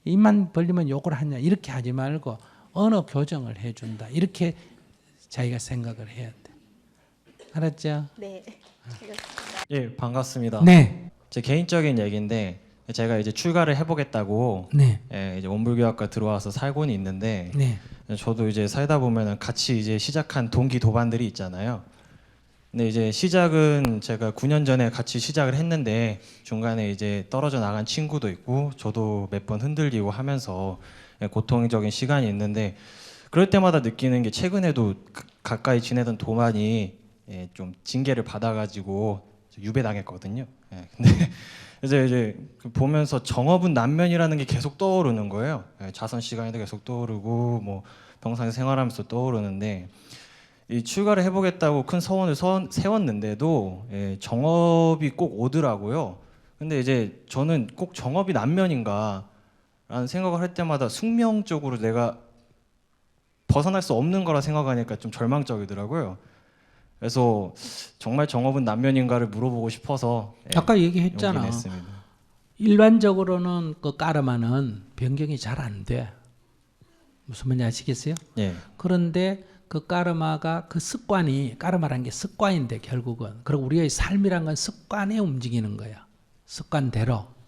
입만 벌리면 욕을 하냐 이렇게 하지 말고 언어 교정을 해준다. 이렇게 자기가 생각을 해야 돼. 알았죠? 네. 예, 반갑습니다. 네. 제 개인적인 얘기인데 제가 이제 출가를 해보겠다고 네. 예, 이제 원불교학과 들어와서 살고는 있는데 네. 저도 이제 살다 보면은 같이 이제 시작한 동기 도반들이 있잖아요. 근데 이제 시작은 제가 9년 전에 같이 시작을 했는데 중간에 이제 떨어져 나간 친구도 있고 저도 몇 번 흔들리고 하면서 고통적인 시간이 있는데 그럴 때마다 느끼는 게 최근에도 가까이 지내던 도반이 좀 징계를 받아가지고 유배당했거든요. 근데 이제 보면서 정업은 난면이라는 게 계속 떠오르는 거예요. 자선 시간에도 계속 떠오르고 뭐 평상시 생활하면서 떠오르는데 이 출가를 해보겠다고 큰 서원을 세웠는데도 정업이 꼭 오더라고요. 근데 이제 저는 꼭 정업이 난면인가라는 생각을 할 때마다 숙명 쪽으로 내가 벗어날 수 없는 거라 생각하니까 좀 절망적이더라고요. 그래서 정말 정업은 난면인가를 물어보고 싶어서 아까 얘기했잖아. 용기 냈습니다. 일반적으로는 그 까르마는 변경이 잘 안 돼. 무슨 말인지 아시겠어요? 예. 그런데 그 까르마가 그 습관이 까르마라는 게 습관인데 결국은 그리고 우리의 삶이란 건 습관에 움직이는 거야. 습관대로.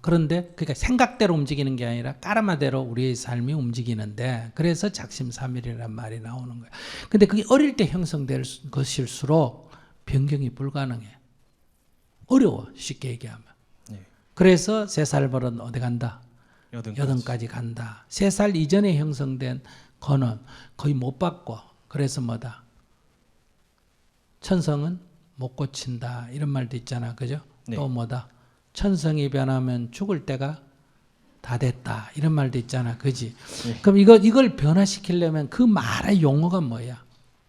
그런데 그러니까 생각대로 움직이는 게 아니라 까르마대로 우리의 삶이 움직이는데 그래서 작심삼일이라는 말이 나오는 거야. 근데 그게 어릴 때 형성될 것일수록 변경이 불가능해. 어려워 쉽게 얘기하면. 네. 그래서 3살 버릇 어디 간다? 여든까지. 여든까지 간다. 3살 이전에 형성된 거는 거의 못 바꿔. 그래서 뭐다? 천성은 못 고친다. 이런 말도 있잖아. 그죠? 네. 또 뭐다? 천성이 변하면 죽을 때가 다 됐다. 이런 말도 있잖아. 그지? 네. 그럼 이걸 변화시키려면 그 말의 용어가 뭐야?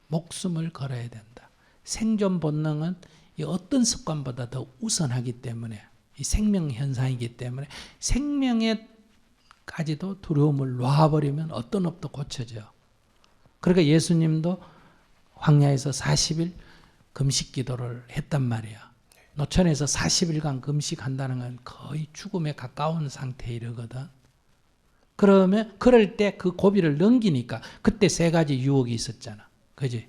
목숨을 걸어야 된다. 생존 본능은 이 어떤 습관보다 더 우선하기 때문에 이 생명 현상이기 때문에 생명에까지도 두려움을 놔버리면 어떤 업도 고쳐져. 그러니까 예수님도 황야에서 40일 금식 기도를 했단 말이야. 노천에서 40일간 금식한다는 건 거의 죽음에 가까운 상태에 이르거든. 그러면 그럴 때 그 고비를 넘기니까 그때 3가지 유혹이 있었잖아. 그지?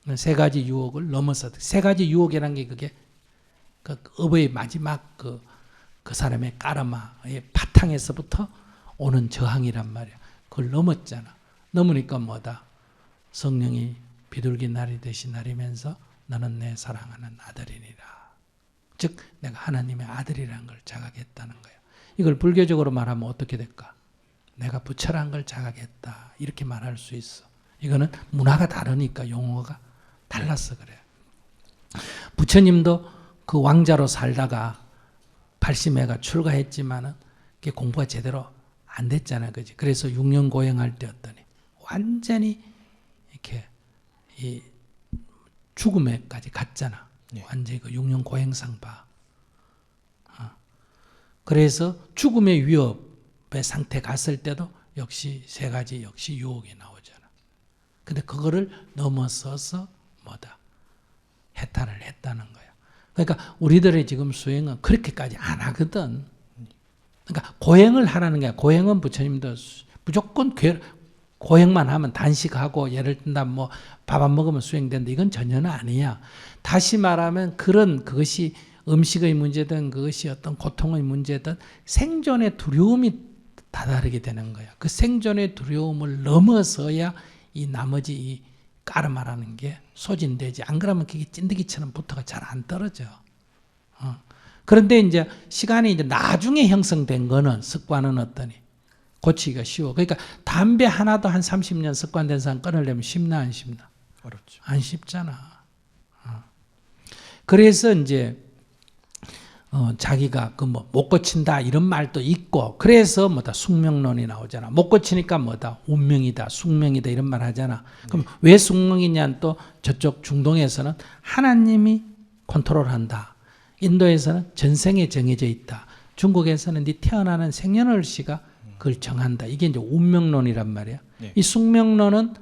3가지 유혹을 넘어서 3가지 유혹이라는 게 그게 그 업의 마지막 그 사람의 까르마의 바탕에서부터 오는 저항이란 말이야. 그걸 넘었잖아. 넘으니까 뭐다? 성령이 비둘기 날이듯이 날이면서 너는 내 사랑하는 아들이니라. 즉 내가 하나님의 아들이라는 걸 자각했다는 거예요. 이걸 불교적으로 말하면 어떻게 될까? 내가 부처란 걸 자각했다. 이렇게 말할 수 있어. 이거는 문화가 다르니까 용어가 달라서 그래요. 부처님도 그 왕자로 살다가 발심해가 출가했지만은 그게 공부가 제대로 안 됐잖아. 그지? 그래서 6년 고행할 때 어떠니? 완전히 이렇게 이 죽음에까지 갔잖아. 네. 완전히 그 6년 고행상 봐. 그래서 죽음의 위협의 상태 갔을 때도 역시 3가지 역시 유혹이 나오잖아. 근데 그거를 넘어서서 뭐다? 해탈을 했다는 거야. 그러니까 우리들의 지금 수행은 그렇게까지 안 하거든. 그러니까 고행을 하라는 게 고행은 부처님도 무조건 고행만 하면 단식하고 예를 든다 뭐 밥 안 먹으면 수행된다 이건 전혀는 아니야. 다시 말하면 그것이 음식의 문제든 그것이 어떤 고통의 문제든 생존의 두려움이 다다르게 되는 거야. 그 생존의 두려움을 넘어서야 이 나머지 이 까르마라는 게 소진되지. 안 그러면 그게 찐득이처럼 부터가 잘 안 떨어져. 그런데 이제 시간이 이제 나중에 형성된 거는 습관은 어떠니? 고치기가 쉬워. 그러니까 담배 하나도 한 30년 습관된 사람 끊으려면 쉽나 안 쉽나? 어렵죠. 안 쉽잖아. 그래서 이제 자기가 그 뭐 못 고친다 이런 말도 있고 그래서 뭐다 숙명론이 나오잖아. 못 고치니까 뭐다 운명이다, 숙명이다 이런 말 하잖아. 그럼 왜 숙명이냐는 또 저쪽 중동에서는 하나님이 컨트롤한다. 인도에서는 전생에 정해져 있다. 중국에서는 네 태어나는 생년월시가 그걸 정한다. 이게 이제 운명론이란 말이야. 네. 이 숙명론은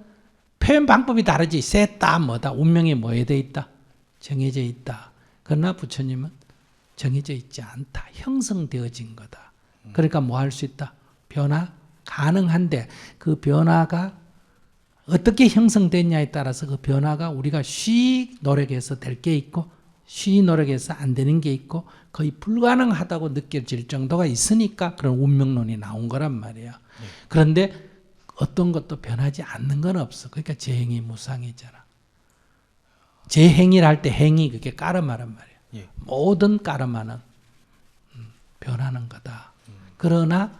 표현 방법이 다르지. 셋다 뭐다 운명이 뭐에 돼 있다. 정해져 있다. 그러나 부처님은 정해져 있지 않다. 형성되어진 거다. 그러니까 뭐 할 수 있다? 변화 가능한데 그 변화가 어떻게 형성됐냐에 따라서 그 변화가 우리가 쉬 노력해서 될 게 있고 쉬 노력해서 안 되는 게 있고 거의 불가능하다고 느껴질 정도가 있으니까 그런 운명론이 나온 거란 말이야. 그런데 어떤 것도 변하지 않는 건 없어. 그러니까 재행이 무상이잖아. 재행이라 할 때 행이 그게 까르마란 말이야. 예. 모든 까르마는 변하는 거다. 그러나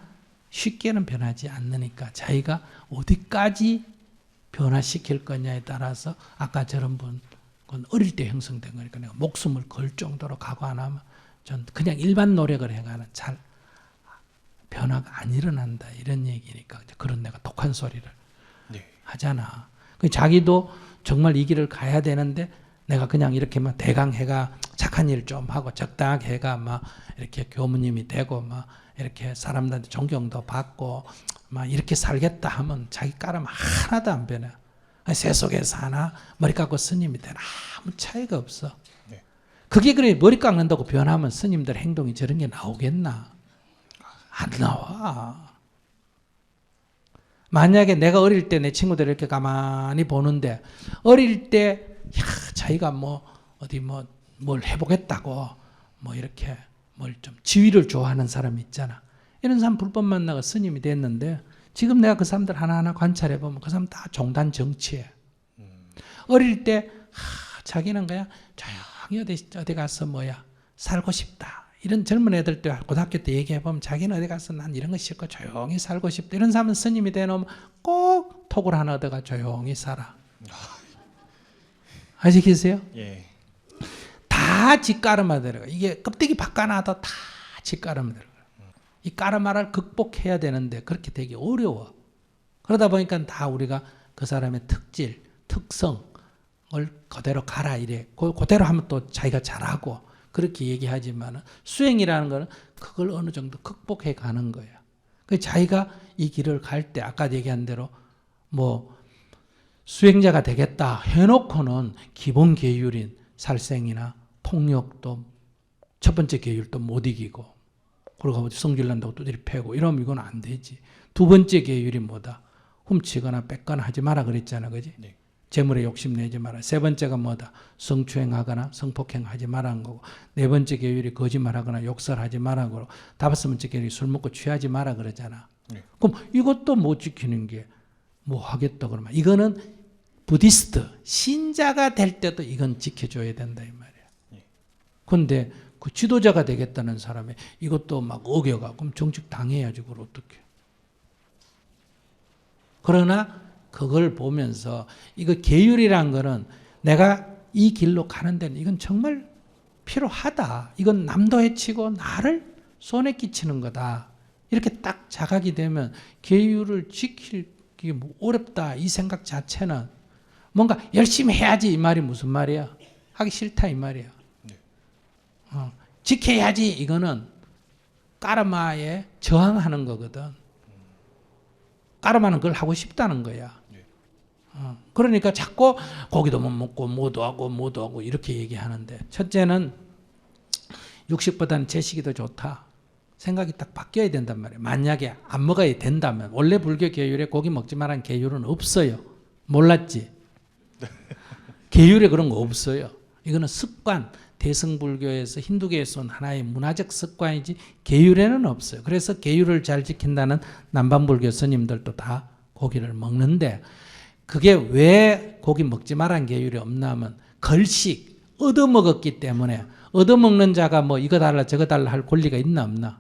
쉽게는 변하지 않으니까 자기가 어디까지 변화시킬 거냐에 따라서 아까 저런 분 그건 어릴 때 형성된 거니까 내가 목숨을 걸 정도로 각오 안 하면 전 그냥 일반 노력을 해가는 잘 변화가 안 일어난다 이런 얘기니까 그런 내가 독한 소리를 네. 하잖아. 자기도 정말 이 길을 가야 되는데 내가 그냥 이렇게 막 대강 해가 착한 일 좀 하고 적당하게 해가 막 이렇게 교무님이 되고 막 이렇게 사람들한테 존경도 받고 막 이렇게 살겠다 하면 자기 까름 하나도 안 변해. 세속에 사나 머리 깎고 스님이 되나 아무 차이가 없어. 그게 그래 머리 깎는다고 변하면 스님들 행동이 저런 게 나오겠나? 안 나와. 만약에 내가 어릴 때 내 친구들 이렇게 가만히 보는데 어릴 때 자기가 뭐 어디 뭐 뭘 해보겠다고 뭐 이렇게 뭘 좀 지위를 좋아하는 사람 있잖아. 이런 사람 불법 만나가 스님이 됐는데 지금 내가 그 사람들 하나하나 관찰해 보면 그 사람 다 종단 정치해. 어릴 때 자기는 그냥 조용히 어디 가서 뭐야 살고 싶다. 이런 젊은 애들 때 고등학교 때 얘기해 보면 자기는 어디 가서 난 이런 거 싫고 조용히 살고 싶다. 이런 사람은 스님이 되놓으면 꼭 톡을 하나 얻어가 조용히 살아. 아시겠어요? 예. 다 지까르마 들어가. 이게 껍데기 바꿔놔도 다 지까르마 들어가. 이 까르마를 극복해야 되는데 그렇게 되게 어려워. 그러다 보니까 다 우리가 그 사람의 특질, 특성을 그대로 가라 이래. 그대로 하면 또 자기가 잘하고 그렇게 얘기하지만 수행이라는 거는 그걸 어느 정도 극복해 가는 거야. 그 자기가 이 길을 갈 때 아까 얘기한 대로 뭐 수행자가 되겠다 해놓고는 기본 계율인 살생이나 폭력도 첫 번째 계율도 못 이기고 그러고 성질 난다고 두드리 패고 이러면 이건 안 되지. 두 번째 계율이 뭐다? 훔치거나 뺏거나 하지 마라 그랬잖아. 그지? 네. 재물에 욕심내지 마라. 세 번째가 뭐다? 성추행하거나 성폭행하지 마라는 거고 네 번째 계율이 거짓말하거나 욕설하지 마라 그러고 다섯 번째 계율이 술 먹고 취하지 마라 그러잖아. 네. 그럼 이것도 못 지키는 게 뭐 하겠다 그러면 이거는 부디스트 신자가 될 때도 이건 지켜줘야 된다 이 말이야. 그런데 그 지도자가 되겠다는 사람이 이것도 막 어겨가 그럼 정직 당해야지 그걸 어떻게? 그러나 그걸 보면서 이거 계율이란 거는 내가 이 길로 가는 데는 이건 정말 필요하다. 이건 남도 해치고 나를 손에 끼치는 거다. 이렇게 딱 자각이 되면 계율을 지키기 뭐 어렵다 이 생각 자체는 뭔가 열심히 해야지 이 말이 무슨 말이야? 하기 싫다 이 말이야. 지켜야지 이거는 까르마에 저항하는 거거든. 까르마는 그걸 하고 싶다는 거야. 그러니까 자꾸 고기도 못 먹고 뭐도 하고 이렇게 얘기하는데 첫째는 육식보다는 채식이 더 좋다. 생각이 딱 바뀌어야 된단 말이에요. 만약에 안 먹어야 된다면 원래 불교 계율에 고기 먹지 말라는 계율은 없어요. 몰랐지? 계율에 그런 거 없어요. 이거는 습관, 대승불교에서 힌두교에서 온 하나의 문화적 습관이지 계율에는 없어요. 그래서 계율을 잘 지킨다는 남반불교 스님들도 다 고기를 먹는데 그게 왜 고기 먹지 말라는 계율이 없나 하면 걸식, 얻어먹었기 때문에 얻어먹는 자가 뭐 이거 달라 저거 달라 할 권리가 있나 없나?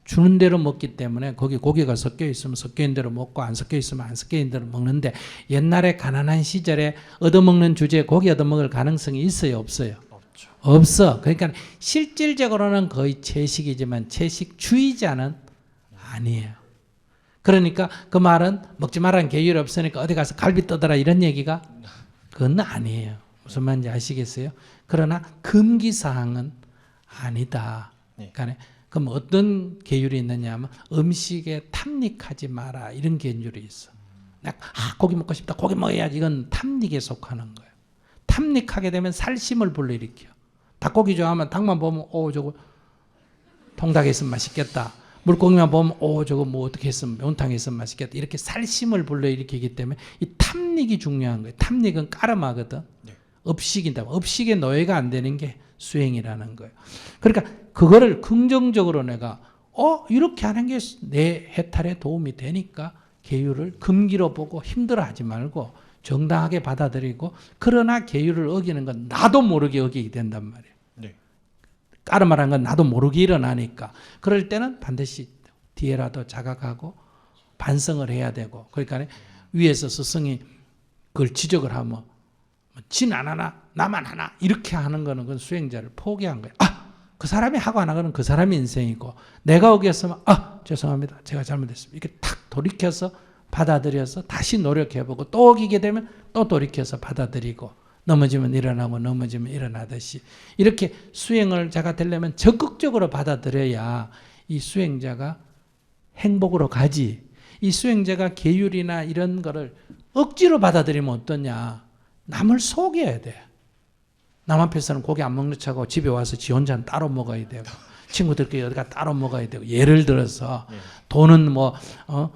주는 대로 먹기 때문에 거기 고기가 섞여 있으면 섞여 있는 대로 먹고 안 섞여 있으면 안 섞여 있는 대로 먹는데 옛날에 가난한 시절에 얻어먹는 주제에 고기 얻어먹을 가능성이 있어요 없어요? 없죠. 없어. 그러니까 실질적으로는 거의 채식이지만 채식주의자는 아니에요. 그러니까 그 말은 먹지 말라는 계율이 없으니까 어디 가서 갈비 떠더라 이런 얘기가 그건 아니에요. 무슨 말인지 아시겠어요? 그러나 금기사항은 아니다. 그러니까 그럼 어떤 계율이 있느냐 하면 음식에 탐닉하지 마라 이런 계율이 있어. 고기 먹고 싶다. 고기 먹어야지. 이건 탐닉에 속하는 거예요. 탐닉하게 되면 살심을 불러일으켜. 닭고기 좋아하면 닭만 보면 저거 통닭에 있으면 맛있겠다. 물고기만 보면 저거 뭐 어떻게 했으면 매운탕에 있으면 맛있겠다. 이렇게 살심을 불러일으키기 때문에 이 탐닉이 중요한 거예요. 탐닉은 까르마거든. 업식인다. 업식의 노예가 안 되는 게 수행이라는 거예요. 그러니까 그거를 긍정적으로 내가 이렇게 하는 게 내 해탈에 도움이 되니까 계율을 금기로 보고 힘들어하지 말고 정당하게 받아들이고 그러나 계율을 어기는 건 나도 모르게 어기게 된단 말이에요. 네. 까르마라는 건 나도 모르게 일어나니까 그럴 때는 반드시 뒤에라도 자각하고 반성을 해야 되고 그러니까 위에서 스승이 그걸 지적을 하면 진 안 하나 나만 하나 이렇게 하는 거는 그건 수행자를 포기한 거예요. 그 사람이 하고 안 하고는 그 사람의 인생이고 내가 어겼으면 죄송합니다. 제가 잘못했습니다. 이렇게 탁 돌이켜서 받아들여서 다시 노력해보고 또 어기게 되면 또 돌이켜서 받아들이고 넘어지면 일어나고 넘어지면 일어나듯이 이렇게 수행을 자가 되려면 적극적으로 받아들여야 이 수행자가 행복으로 가지. 이 수행자가 계율이나 이런 거를 억지로 받아들이면 어떠냐. 남을 속여야 돼. 남 앞에서는 고기 안 먹는 척하고 집에 와서 지 혼자는 따로 먹어야 되고 친구들끼리 어디가 따로 먹어야 되고 예를 들어서 돈은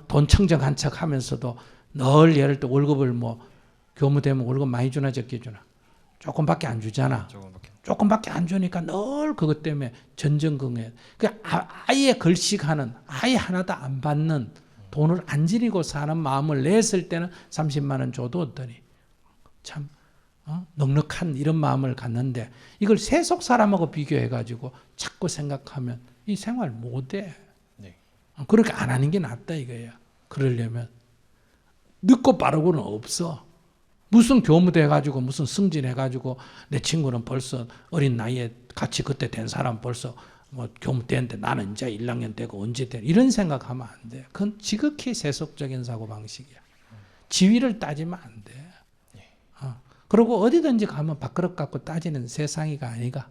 돈 청정한 척 하면서도 늘 예를 들어 월급을 교무되면 월급 많이 주나 적게 주나 조금밖에 안 주잖아. 조금밖에 안 주니까 늘 그것 때문에 전전긍긍해. 아예 걸식하는 아예 하나도 안 받는 돈을 안 지니고 사는 마음을 냈을 때는 30만 원 줘도 어떠니 참 넉넉한 이런 마음을 갖는데 이걸 세속 사람하고 비교해가지고 자꾸 생각하면 이 생활 못해. 네. 그렇게 안 하는 게 낫다 이거야. 그러려면 늦고 빠르고는 없어. 무슨 교무돼가지고 무슨 승진해가지고 내 친구는 벌써 어린 나이에 같이 그때 된 사람 벌써 교무 때는데 나는 이제 1학년 되고 언제 돼 이런 생각하면 안 돼. 그건 지극히 세속적인 사고방식이야. 지위를 따지면 안 돼. 그리고 어디든지 가면 밥그릇 갖고 따지는 세상이가 아니가.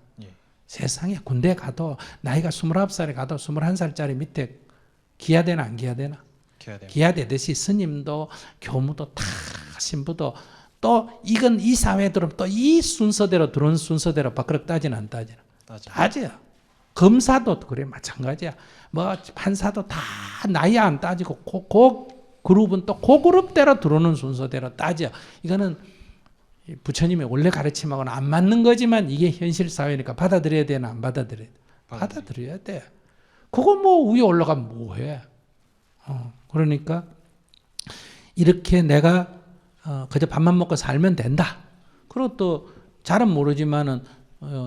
세상에 군대 가도 나이가 29살에 가도 21살짜리 밑에 기하되나 안 기하되나? 기하되듯이 스님도 교무도 다 신부도 또 이건 이 사회에 들어오면 또 이 순서대로 들어온 순서대로 밥그릇 따지나 안 따지나? 따져. 검사도 그래 마찬가지야. 판사도 다 나이 안 따지고 그 그룹은 또 그 그룹대로 들어오는 순서대로 따져. 이거는 부처님의 원래 가르침하고는 안 맞는 거지만 이게 현실 사회니까 받아들여야 되나 안 받아들여야 돼? 받아들여야 돼. 그거 위에 올라가면 뭐해? 그러니까 이렇게 내가 그저 밥만 먹고 살면 된다. 그리고 또 잘은 모르지만은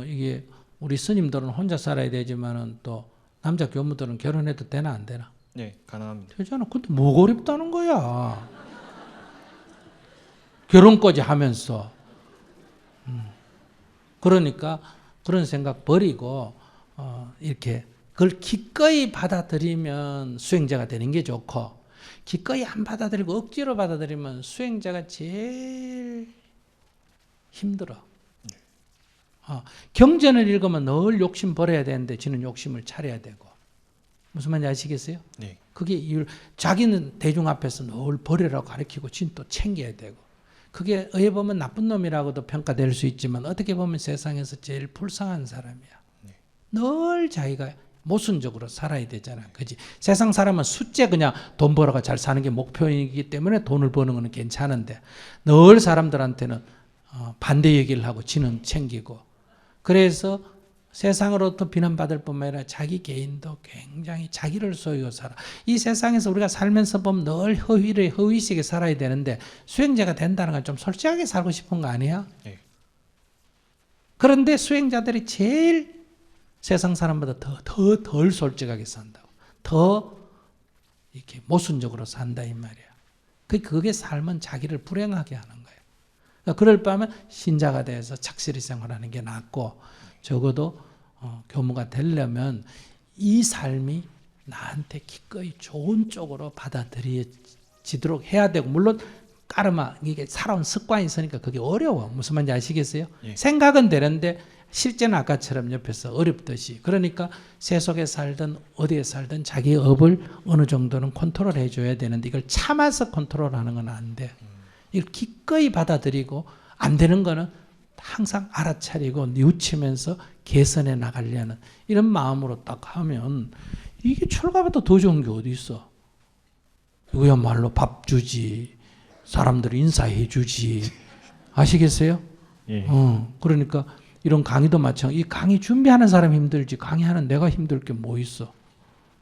이게 우리 스님들은 혼자 살아야 되지만은 또 남자 교무들은 결혼해도 되나 안 되나? 네, 가능합니다. 되잖아. 근데 뭐가 어렵다는 거야? 결혼까지 하면서. 그러니까 그런 생각 버리고 이렇게 그걸 기꺼이 받아들이면 수행자가 되는 게 좋고 기꺼이 안 받아들이고 억지로 받아들이면 수행자가 제일 힘들어. 경전을 읽으면 늘 욕심 버려야 되는데 지는 욕심을 차려야 되고 무슨 말인지 아시겠어요? 네. 그게 자기는 대중 앞에서 늘 버리라고 가르치고 지는 또 챙겨야 되고 그게 어떻게 보면 나쁜 놈이라고도 평가될 수 있지만 어떻게 보면 세상에서 제일 불쌍한 사람이야. 늘 자기가 모순적으로 살아야 되잖아. 그지? 세상 사람은 숫째 그냥 돈 벌어가 잘 사는 게 목표이기 때문에 돈을 버는 거는 괜찮은데 늘 사람들한테는 반대 얘기를 하고 지는 챙기고 그래서 세상으로부터 비난받을 뿐만 아니라 자기 개인도 굉장히 자기를 소유하고 살아. 이 세상에서 우리가 살면서 보면 늘 허위식에 살아야 되는데 수행자가 된다는 건 좀 솔직하게 살고 싶은 거 아니야? 네. 그런데 수행자들이 제일 세상 사람보다 덜 솔직하게 산다고. 더 이렇게 모순적으로 산다 이 말이야. 그게 삶은 자기를 불행하게 하는 거야. 그러니까 그럴 바면 신자가 돼서 착실히 생활하는 게 낫고 적어도 교무가 되려면 이 삶이 나한테 기꺼이 좋은 쪽으로 받아들여지도록 해야 되고 물론 까르마 이게 살아온 습관이 있으니까 그게 어려워. 무슨 말인지 아시겠어요? 예. 생각은 되는데 실제는 아까처럼 옆에서 어렵듯이 그러니까 세속에 살든 어디에 살든 자기 업을 어느 정도는 컨트롤 해줘야 되는데 이걸 참아서 컨트롤하는 건 안 돼. 이걸 기꺼이 받아들이고 안 되는 거는 항상 알아차리고 뉘우치면서 개선해 나가려는 이런 마음으로 딱 하면 이게 철갑보다 더 좋은 게 어디 있어. 이거야말로 밥 주지. 사람들 인사해 주지. 아시겠어요? 예. 그러니까 이런 강의도 마찬가지. 이 강의 준비하는 사람 힘들지 강의하는 내가 힘들 게 뭐 있어.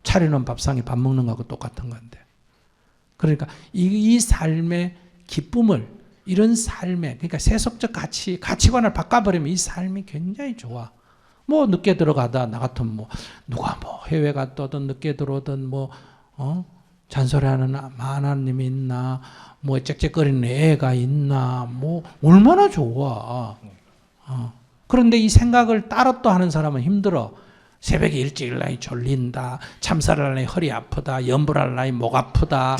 차려놓은 밥상에 밥 먹는 거하고 똑같은 건데. 그러니까 이 삶의 기쁨을 이런 삶에 그러니까 세속적 가치관을 바꿔버리면 이 삶이 굉장히 좋아. 늦게 들어가다 나 같으면 누가 해외 갔다든 늦게 들어오든 잔소리하는 하나님이 있나 짹짹거리는 애가 있나 얼마나 좋아. 그런데 이 생각을 따로 또 하는 사람은 힘들어. 새벽에 일찍 일어나니 졸린다. 참사를 하려니 허리 아프다. 염불하려니 목 아프다.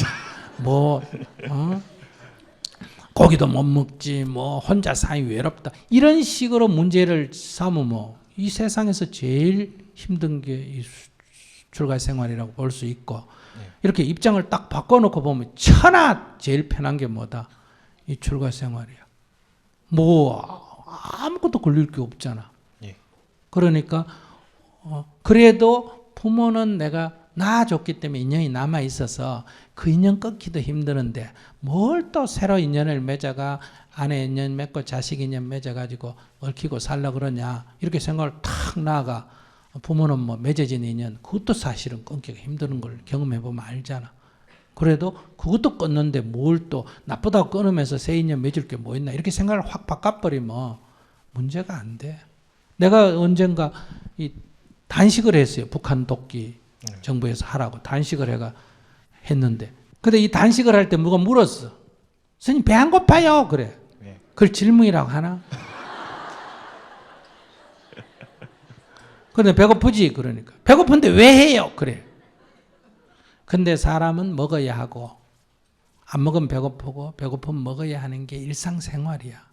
고기도 못 먹지, 뭐 혼자 사이 외롭다, 이런 식으로 문제를 삼으면 이 세상에서 제일 힘든 게 이 출가 생활이라고 볼 수 있고, 이렇게 입장을 딱 바꿔놓고 보면 천하 제일 편한 게 뭐다? 이 출가 생활이야. 뭐 아무것도 걸릴 게 없잖아. 예. 그러니까 그래도 부모는 내가 낳아줬기 때문에 인연이 남아 있어서 그 인연 끊기도 힘드는데 뭘 또 새로 인연을 맺어가 아내 인연 맺고 자식 인연 맺어가지고 얽히고 살라 그러냐, 이렇게 생각을 탁 나아가 부모는 뭐 맺어진 인연 그것도 사실은 끊기가 힘드는 걸 경험해 보면 알잖아. 그래도 그것도 끊는데 뭘 또 나쁘다고 끊으면서 새 인연 맺을 게 뭐 있나, 이렇게 생각을 확 바꿔버리면 문제가 안 돼. 내가 언젠가 이 단식을 했어요. 북한 독기 정부에서 하라고 단식을 했는데, 근데 이 단식을 할 때 누가 물었어. 스님 배 안 고파요? 그래. 네. 그걸 질문이라고 하나? 근데 배고프지? 그러니까. 배고픈데 왜 해요? 그래. 근데 사람은 먹어야 하고 안 먹으면 배고프고 배고프면 먹어야 하는 게 일상생활이야.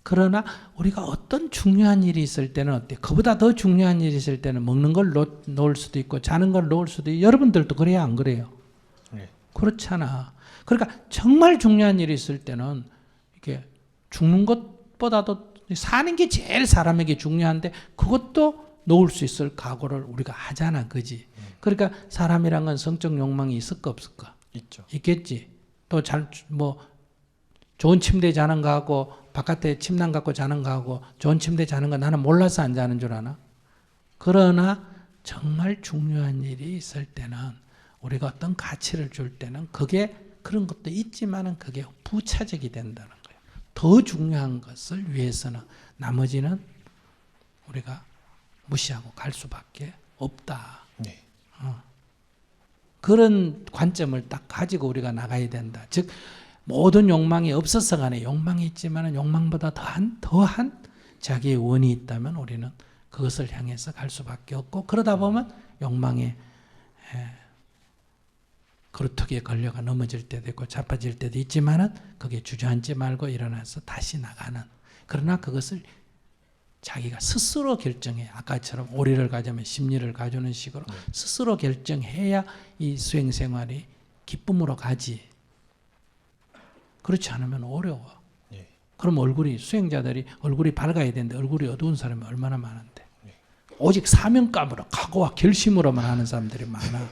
그러나 우리가 어떤 중요한 일이 있을 때는 어때? 그보다 더 중요한 일이 있을 때는 먹는 걸 놓을 수도 있고 자는 걸 놓을 수도 있고, 여러분들도 그래야 안 그래요? 네. 그렇잖아. 그러니까 정말 중요한 일이 있을 때는 이게 죽는 것보다도 사는 게 제일 사람에게 중요한데 그것도 놓을 수 있을 각오를 우리가 하잖아. 그지? 그러니까 사람이란 건 성적 욕망이 있을까 없을까? 있죠. 있겠지. 또 뭐 좋은 침대에 자는 거하고 바깥에 침낭 갖고 자는 거하고 좋은 침대에 자는 거 나는 몰라서 안 자는 줄 아나? 그러나 정말 중요한 일이 있을 때는 우리가 어떤 가치를 줄 때는 그게 그런 것도 있지만은 그게 부차적이 된다는 거예요. 더 중요한 것을 위해서는 나머지는 우리가 무시하고 갈 수밖에 없다. 네. 그런 관점을 딱 가지고 우리가 나가야 된다. 즉 모든 욕망이 없어서 간에 욕망이 있지만 욕망보다 더한 자기의 원이 있다면 우리는 그것을 향해서 갈 수밖에 없고, 그러다 보면 욕망의 그루터기에 걸려가 넘어질 때도 있고 자빠질 때도 있지만은 거기에 주저앉지 말고 일어나서 다시 나가는, 그러나 그것을 자기가 스스로 결정해. 아까처럼 오리를 가져면 심리를 가져오는 식으로 스스로 결정해야 이 수행 생활이 기쁨으로 가지. 그렇지 않으면 어려워. 예. 그럼 수행자들이 얼굴이 밝아야 되는데 얼굴이 어두운 사람이 얼마나 많은데. 오직 사명감으로 각오와 결심으로만 하는 사람들이 많아.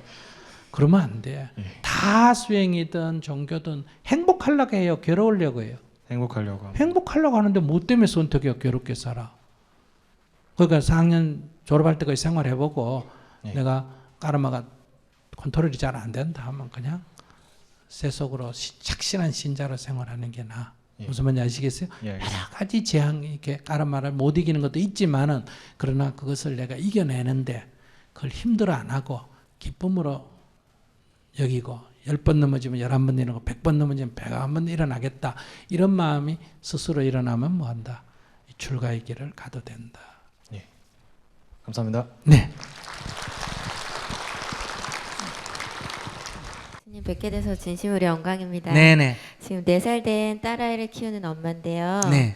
그러면 안 돼. 다 수행이든 종교든 행복하려고 해요? 괴로우려고 해요? 행복하려고. 행복하려고 하는데 뭐 때문에 선택해요? 괴롭게 살아. 그러니까 4학년 졸업할 때까지 생활해보고 내가 까르마가 컨트롤이 잘 안 된다 하면 그냥 세속으로 착신한 신자로 생활하는 게 나아. 무슨 말인지 아시겠어요? 여러 가지 재앙이 이렇게 까르마를 못 이기는 것도 있지만은, 그러나 그것을 내가 이겨내는데 그걸 힘들어 안 하고 기쁨으로 여기고 10번 넘어지면 11번 일어나고 100번 넘어지면 101번 일어나겠다. 이런 마음이 스스로 일어나면 뭐한다? 출가의 길을 가도 된다. 예. 감사합니다. 네. 스님 뵙게 돼서 진심으로 영광입니다. 네네. 지금 4살 된 딸아이를 키우는 엄마인데요. 네.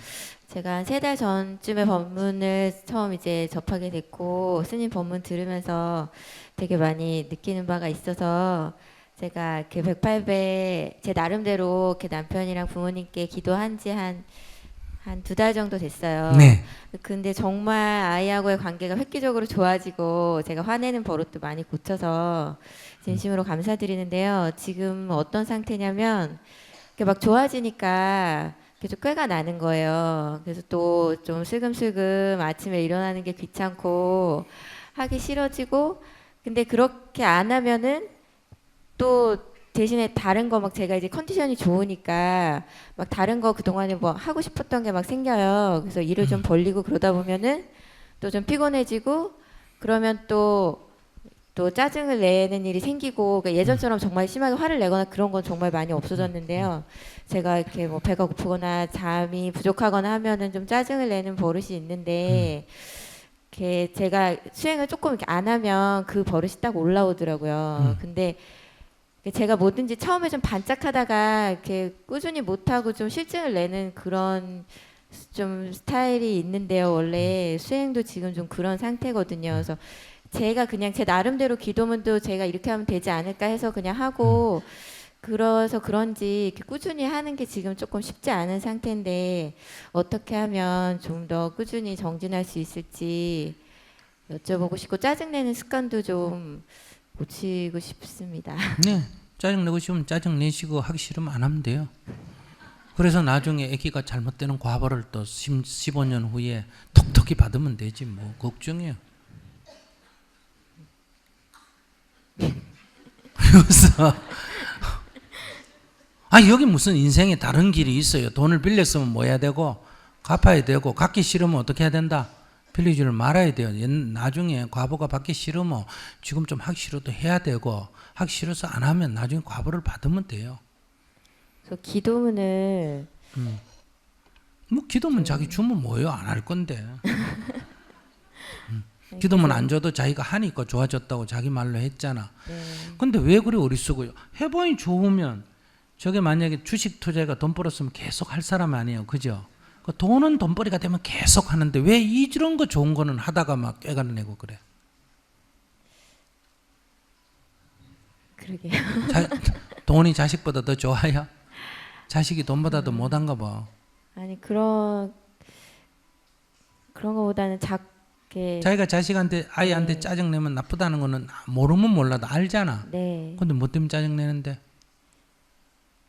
제가 한 3달 전쯤에 법문을 처음 이제 접하게 됐고 스님 법문 들으면서 되게 많이 느끼는 바가 있어서 제가 그 108배 제 나름대로 이렇게 남편이랑 부모님께 기도한 지 한 2달 정도 됐어요. 네. 근데 정말 아이하고의 관계가 획기적으로 좋아지고 제가 화내는 버릇도 많이 고쳐서 진심으로 감사드리는데요. 지금 어떤 상태냐면 이렇게 막 좋아지니까 계속 꾀가 나는 거예요. 그래서 또 좀 슬금슬금 아침에 일어나는 게 귀찮고 하기 싫어지고, 근데 그렇게 안 하면은 또 대신에 다른 거 막 제가 이제 컨디션이 좋으니까 막 다른 거 그동안에 뭐 하고 싶었던 게 막 생겨요. 그래서 일을 좀 벌리고 그러다 보면은 또 좀 피곤해지고, 그러면 또 짜증을 내는 일이 생기고, 그러니까 예전처럼 정말 심하게 화를 내거나 그런 건 정말 많이 없어졌는데요. 제가 이렇게 뭐 배가 고프거나 잠이 부족하거나 하면은 좀 짜증을 내는 버릇이 있는데, 이렇게 제가 수행을 조금 이렇게 안 하면 그 버릇이 딱 올라오더라고요. 근데 제가 뭐든지 처음에 좀 반짝하다가 이렇게 꾸준히 못하고 좀 실증을 내는 그런 좀 스타일이 있는데요. 원래 수행도 지금 좀 그런 상태거든요. 그래서 제가 그냥 제 나름대로 기도문도 제가 이렇게 하면 되지 않을까 해서 그냥 하고 그래서 그런지 이렇게 꾸준히 하는 게 지금 조금 쉽지 않은 상태인데 어떻게 하면 좀 더 꾸준히 정진할 수 있을지 여쭤보고 싶고 짜증내는 습관도 좀 고치고 싶습니다. 네, 짜증내고 싶으면 짜증내시고 하기 싫으면 안 하면 돼요. 그래서 나중에 아기가 잘못되는 과보를 또 15년 후에 톡톡히 받으면 되지 뭐 걱정이에요. 그래서 여기 무슨 인생에 다른 길이 있어요. 돈을 빌렸으면 뭐 해야 되고 갚아야 되고 갚기 싫으면 어떻게 해야 된다? 빌리지를 말아야 돼요. 나중에 과보가 받기 싫으면 지금 좀 하기 싫어도 해야 되고 하기 싫어서 안 하면 나중에 과보를 받으면 돼요. 그래서 기도문을 뭐 기도문 자기 주면 뭐예요? 안 할 건데. 기도문 안 줘도 자기가 하니까 좋아졌다고 자기 말로 했잖아. 근데 왜 그래 어리석어요? 해보니 좋으면 저게 만약에 주식 투자가 돈 벌었으면 계속 할 사람 아니에요. 그죠? 그 돈은 돈벌이가 되면 계속 하는데 왜 이런 거 좋은 거는 하다가 막 깨가내고 그래? 그러게요. 돈이 자식보다 더 좋아요? 자식이 돈보다 더 못한가 봐. 아니 그런 거보다는 작게 자기가 자식한테 아이한테 네. 짜증내면 나쁘다는 거는 모르면 몰라도 알잖아. 네. 근데 뭐 때문에 짜증내는데?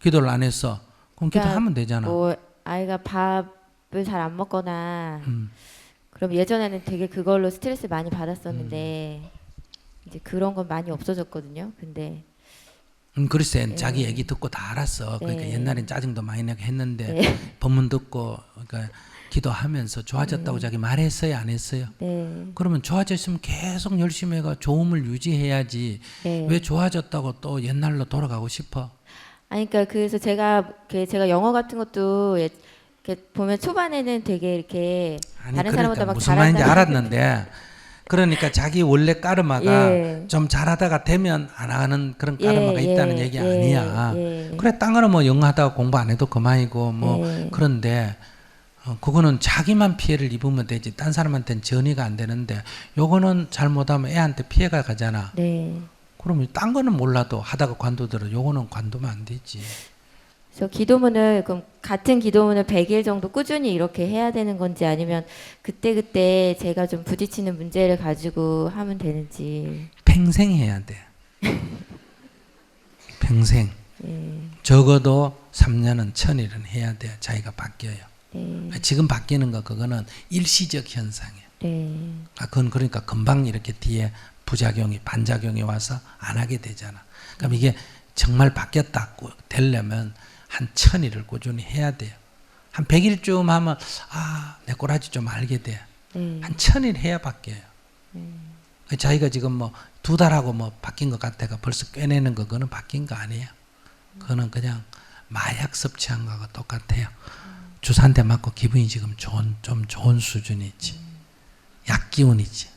기도를 안 했어. 그럼 그러니까 기도하면 되잖아. 뭐 아이가 밥을 잘 안 먹거나 음. 그럼 예전에는 되게 그걸로 스트레스 많이 받았었는데 이제 그런 건 많이 없어졌거든요. 근데 글쎄 네. 자기 얘기 듣고 다 알았어. 그러니까 네. 옛날엔 짜증도 많이 나게 했는데 네. 법문 듣고 그러니까 기도하면서 좋아졌다고 자기 말했어요, 안 했어요? 네. 그러면 좋아졌으면 계속 열심히 해가 좋음을 유지해야지. 네. 왜 좋아졌다고 또 옛날로 돌아가고 싶어? 아니 그러니까 그래서 제가 영어 같은 것도 이렇게 보면 초반에는 되게 이렇게 아니 다른 그러니까 사람보다 막 무슨 말인지 잘한다. 알았는데 그러니까 자기 원래 까르마가 예. 좀 잘하다가 되면 안 하는 그런 까르마가 예, 있다는 예, 얘기 예, 아니야. 예. 그래 딴 거는 뭐 영어 하다가 공부 안 해도 그만이고 뭐 예. 그런데 그거는 자기만 피해를 입으면 되지 딴 사람한테는 전이가 안 되는데 요거는 잘못하면 애한테 피해가 가잖아. 네. 그러면 딴 거는 몰라도 하다가 관두더라도 요거는 관두면 안 되지. 그래서 기도문을 그럼 같은 기도문을 100일 정도 꾸준히 이렇게 해야 되는 건지 아니면 그때 제가 좀 부딪히는 문제를 가지고 하면 되는지. 평생 해야 돼. 평생. 예. 적어도 3년은 1000일은 해야 돼. 자기가 바뀌어요. 네. 지금 바뀌는 거 그거는 일시적 현상이에요. 네. 그건 그러니까 금방 이렇게 뒤에 부작용이 반작용이 와서 안 하게 되잖아. 그럼 이게 정말 바뀌었다 되려면 한 1000일을 꾸준히 해야 돼요. 한 100일쯤 하면 내 꼬라지 좀 알게 돼. 네. 한 1000일 해야 바뀌어요. 자기가 지금 뭐 2달하고 뭐 바뀐 것 같아가 벌써 꿰내는 거 그거는 바뀐 거 아니에요. 그거는 그냥 마약 섭취한 거하고 똑같아요. 주사 한 대 맞고 기분이 지금 좀 좋은 수준이지. 약 기운이지.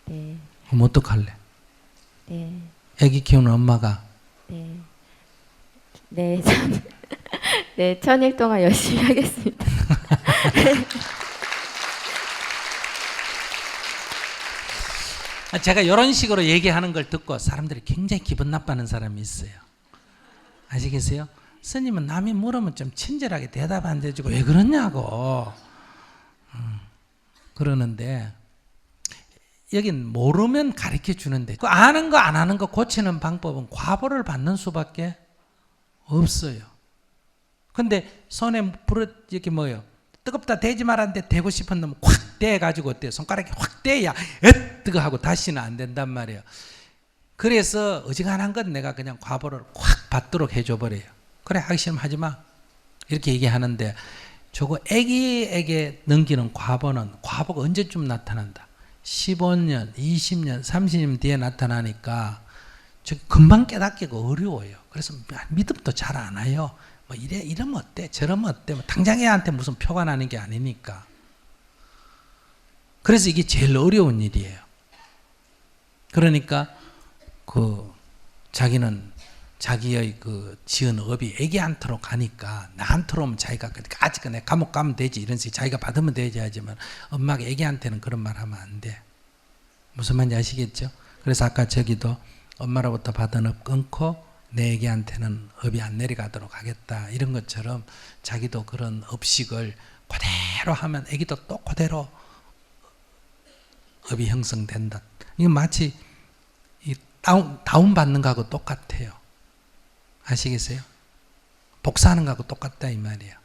네. 그럼 어떡할래? 네. 애기 키우는 엄마가 네. 네. 네. 1000일 동안 열심히 하겠습니다. 제가 이런 식으로 얘기하는 걸 듣고 사람들이 굉장히 기분 나빠하는 사람이 있어요. 아시겠어요? 스님은 남이 물으면 좀 친절하게 대답 안 해주고 왜 그러냐고 그러는데 여긴 모르면 가르쳐 주는데 그 아는 거 안 하는 거 고치는 방법은 과보를 받는 수밖에 없어요. 근데 손에 불을 이렇게 뭐요? 뜨겁다 대지 말았는데 대고 싶은 놈은 확 대가지고 어때요? 손가락이 확 대야 뜨거 하고 다시는 안 된단 말이에요. 그래서 어지간한 건 내가 그냥 과보를 확 받도록 해줘 버려요. 그래 하기 싫으면 하지 마 이렇게 얘기하는데 저거 애기에게 넘기는 과보가 언제쯤 나타난다? 15년, 20년, 30년 뒤에 나타나니까 저 금방 깨닫기가 어려워요. 그래서 믿음도 잘 안 와요. 뭐 이러면 어때? 저러면 어때? 뭐 당장 애한테 무슨 표가 나는 게 아니니까. 그래서 이게 제일 어려운 일이에요. 그러니까 자기는 자기의 그 지은 업이 애기한테로 가니까 나한테로 오면 자기가 아직 내 감옥 가면 되지 이런 식으로 자기가 받으면 되지 하지만 엄마가 애기한테는 그런 말 하면 안 돼. 무슨 말인지 아시겠죠? 그래서 아까 저기도 엄마로부터 받은 업 끊고 내 애기한테는 업이 안 내려가도록 하겠다 이런 것처럼 자기도 그런 업식을 그대로 하면 애기도 또 그대로 업이 형성된다. 이건 마치 이 다운 받는 거하고 똑같아요. 아시겠어요? 복사하는 거하고 똑같다 이 말이야.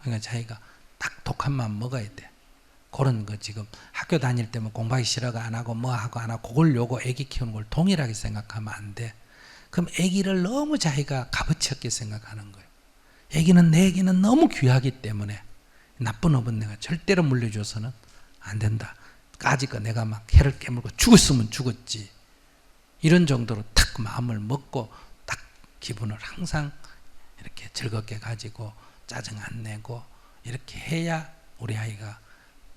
그러니까 자기가 딱 독한 마음 먹어야 돼. 그런 거 지금 학교 다닐 때 뭐 공부하기 싫어가 안 하고 뭐 하고 안 하고 그걸 요거 애기 키우는 걸 동일하게 생각하면 안 돼. 그럼 애기를 너무 자기가 값어치 없게 생각하는 거예요. 애기는 내 애기는 너무 귀하기 때문에 나쁜 업은 내가 절대로 물려줘서는 안 된다. 까짓 거 내가 막 해를 깨물고 죽었으면 죽었지. 이런 정도로 딱 마음을 먹고 딱 기분을 항상 이렇게 즐겁게 가지고 짜증 안 내고 이렇게 해야 우리 아이가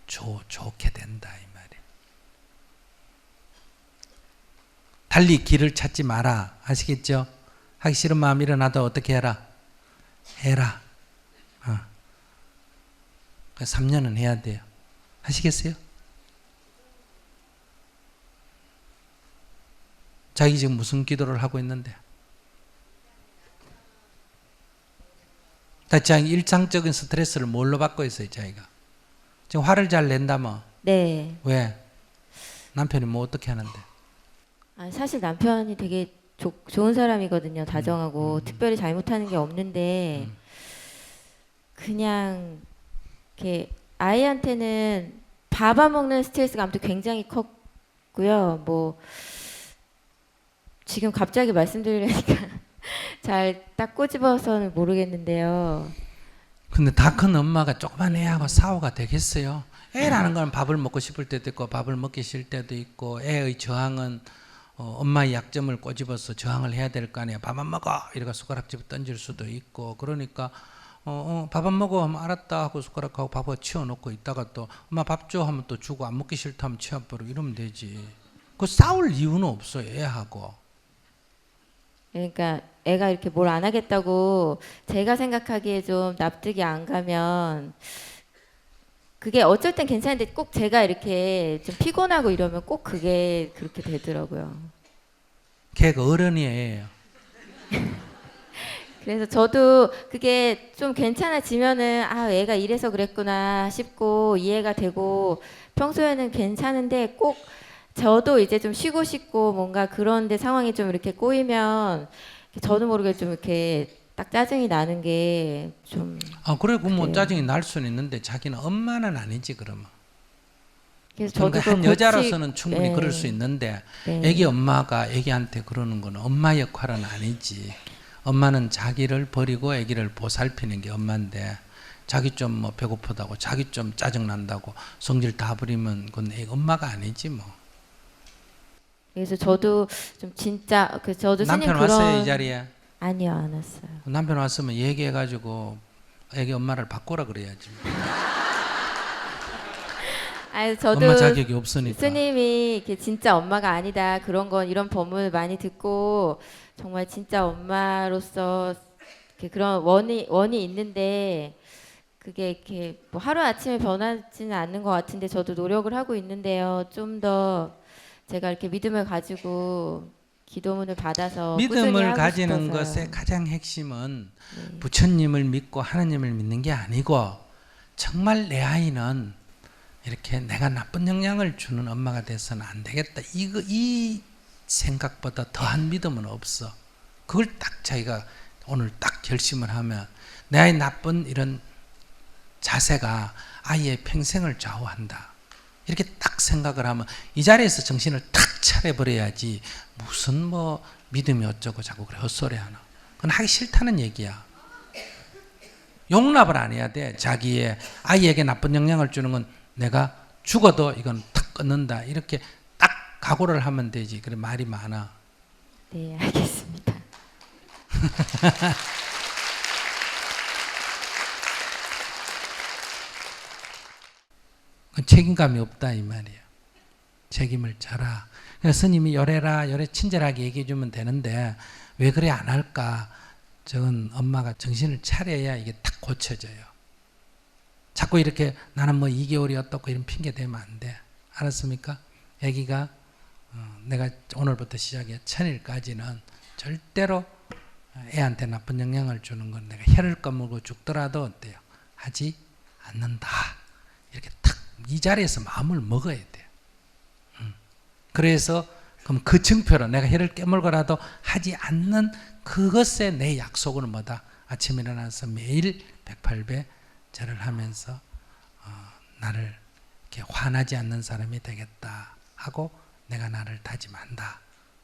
좋게 된다 이 말이에요. 달리 길을 찾지 마라. 아시겠죠? 하기 싫은 마음 일어나도 어떻게 해라? 해라. 3년은 해야 돼요. 하시겠어요? 자기 지금 무슨 기도를 하고 있는데? 자기 일상적인 스트레스를 뭘로 받고 있어요, 자기가? 지금 화를 잘 낸다며? 네. 왜? 남편이 뭐 어떻게 하는데? 사실 남편이 되게 좋은 사람이거든요. 다정하고 특별히 잘못하는 게 없는데 그냥 이렇게 아이한테는 밥 안 먹는 스트레스가 아무튼 굉장히 컸고요. 뭐 지금 갑자기 말씀드리려니까 잘 딱 꼬집어서는 모르겠는데요. 근데 다 큰 엄마가 조그만 애하고 싸워가 되겠어요? 애라는 건 밥을 먹고 싶을 때도 있고 밥을 먹기 싫을 때도 있고 애의 저항은 엄마의 약점을 꼬집어서 저항을 해야 될 거 아니야. 밥 안 먹어 이러고 숟가락집 던질 수도 있고 그러니까 밥 안 먹어 하면 알았다 하고 숟가락하고 밥을 치워놓고 있다가 또 엄마 밥 줘 하면 또 주고 안 먹기 싫다 하면 치워버리고 이러면 되지. 그 싸울 이유는 없어요 애하고. 그러니까 애가 이렇게 뭘 안 하겠다고 제가 생각하기에 좀 납득이 안 가면 그게 어쩔 땐 괜찮은데 꼭 제가 이렇게 좀 피곤하고 이러면 꼭 그게 그렇게 되더라고요. 걔가 어른이에요. 그래서 저도 그게 좀 괜찮아지면은 애가 이래서 그랬구나 싶고 이해가 되고 평소에는 괜찮은데 꼭 저도 이제 좀 쉬고 싶고 뭔가 그런데 상황이 좀 이렇게 꼬이면 저도 모르게 좀 이렇게 딱 짜증이 나는 게 좀. 그래 그 뭐 그래요. 짜증이 날 수는 있는데 자기는 엄마는 아니지 그러면. 그래서 저도 그러니까 한 그걸 여자로서는 충분히 네. 그럴 수 있는데 네. 애기 엄마가 애기한테 그러는 거는 엄마 역할은 아니지. 엄마는 자기를 버리고 애기를 보살피는 게 엄마인데 자기 좀 뭐 배고프다고 자기 좀 짜증 난다고 성질 다 부리면 그건 애기 엄마가 아니지 뭐. 그래서 저도 좀 진짜 저도 스님 남편 그런 왔어요 이 자리에? 아니요 안 왔어요. 남편 왔으면 얘기해가지고 애기 엄마를 바꾸라 그래야지. 저도 엄마 자격이 없으니까. 스님이 이렇게 진짜 엄마가 아니다 그런 건 이런 법문을 많이 듣고 정말 진짜 엄마로서 이렇게 그런 원이 있는데 그게 이렇게 뭐 하루 아침에 변하지는 않는 것 같은데 저도 노력을 하고 있는데요. 좀 더 제가 이렇게 믿음을 가지고 기도문을 받아서 꾸준히 믿음을 하고 가지는 싶어서요. 것의 가장 핵심은 네. 부처님을 믿고 하나님을 믿는 게 아니고 정말 내 아이는 이렇게 내가 나쁜 영향을 주는 엄마가 돼서는 안 되겠다. 이 생각보다 더한 믿음은 없어. 그걸 딱 자기가 오늘 딱 결심을 하면 내 아이 나쁜 이런 자세가 아이의 평생을 좌우한다. 이렇게 딱 생각을 하면 이 자리에서 정신을 탁 차려버려야지 무슨 뭐 믿음이 어쩌고 자꾸 그래 헛소리 하나. 그건 하기 싫다는 얘기야. 용납을 안 해야 돼. 자기의 아이에게 나쁜 영향을 주는 건 내가 죽어도 이건 탁 끊는다. 이렇게 딱 각오를 하면 되지. 그래 말이 많아. 네 알겠습니다. 책임감이 없다 이 말이야. 책임을 져라. 그래서 스님이 요래라 요래 친절하게 얘기해 주면 되는데 왜 그래 안 할까? 저건 엄마가 정신을 차려야 이게 탁 고쳐져요. 자꾸 이렇게 나는 뭐 2개월이 어떻고 이런 핑계 대면 안 돼. 알았습니까? 아기가 내가 오늘부터 시작해 1000일까지는 절대로 애한테 나쁜 영향을 주는 건 내가 혀를 까물고 죽더라도 어때요? 하지 않는다. 이렇게 탁 이 자리에서 마음을 먹어야 돼요. 그래서 그럼 그 증표로 내가 혀를 깨물고라도 하지 않는 그것에 내 약속은 뭐다? 아침에 일어나서 매일 108배 절을 하면서 나를 이렇게 화나지 않는 사람이 되겠다 하고 내가 나를 다짐한다.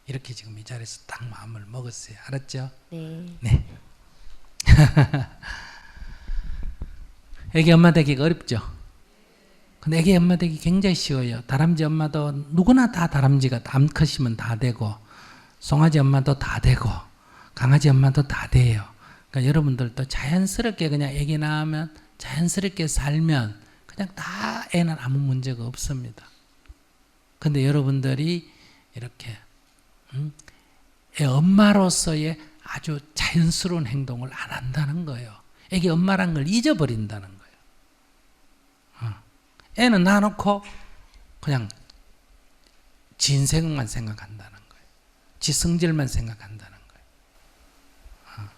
이렇게 지금 이 자리에서 딱 마음을 먹었어요. 알았죠? 네. 네. 애기 엄마 되기가 어렵죠? 근데 애기 엄마 되기 굉장히 쉬워요. 다람쥐 엄마도 누구나 다 다람쥐가 암컷이면 다 되고 송아지 엄마도 다 되고 강아지 엄마도 다 돼요. 그러니까 여러분들도 자연스럽게 그냥 애기 낳으면 자연스럽게 살면 그냥 다 애는 아무 문제가 없습니다. 근데 여러분들이 이렇게 애 엄마로서의 아주 자연스러운 행동을 안 한다는 거예요. 애기 엄마란 걸 잊어버린다는 거예요. 애는 낳아놓고 그냥 지 인생만 생각한다는 거예요. 지 성질만 생각한다는 거예요.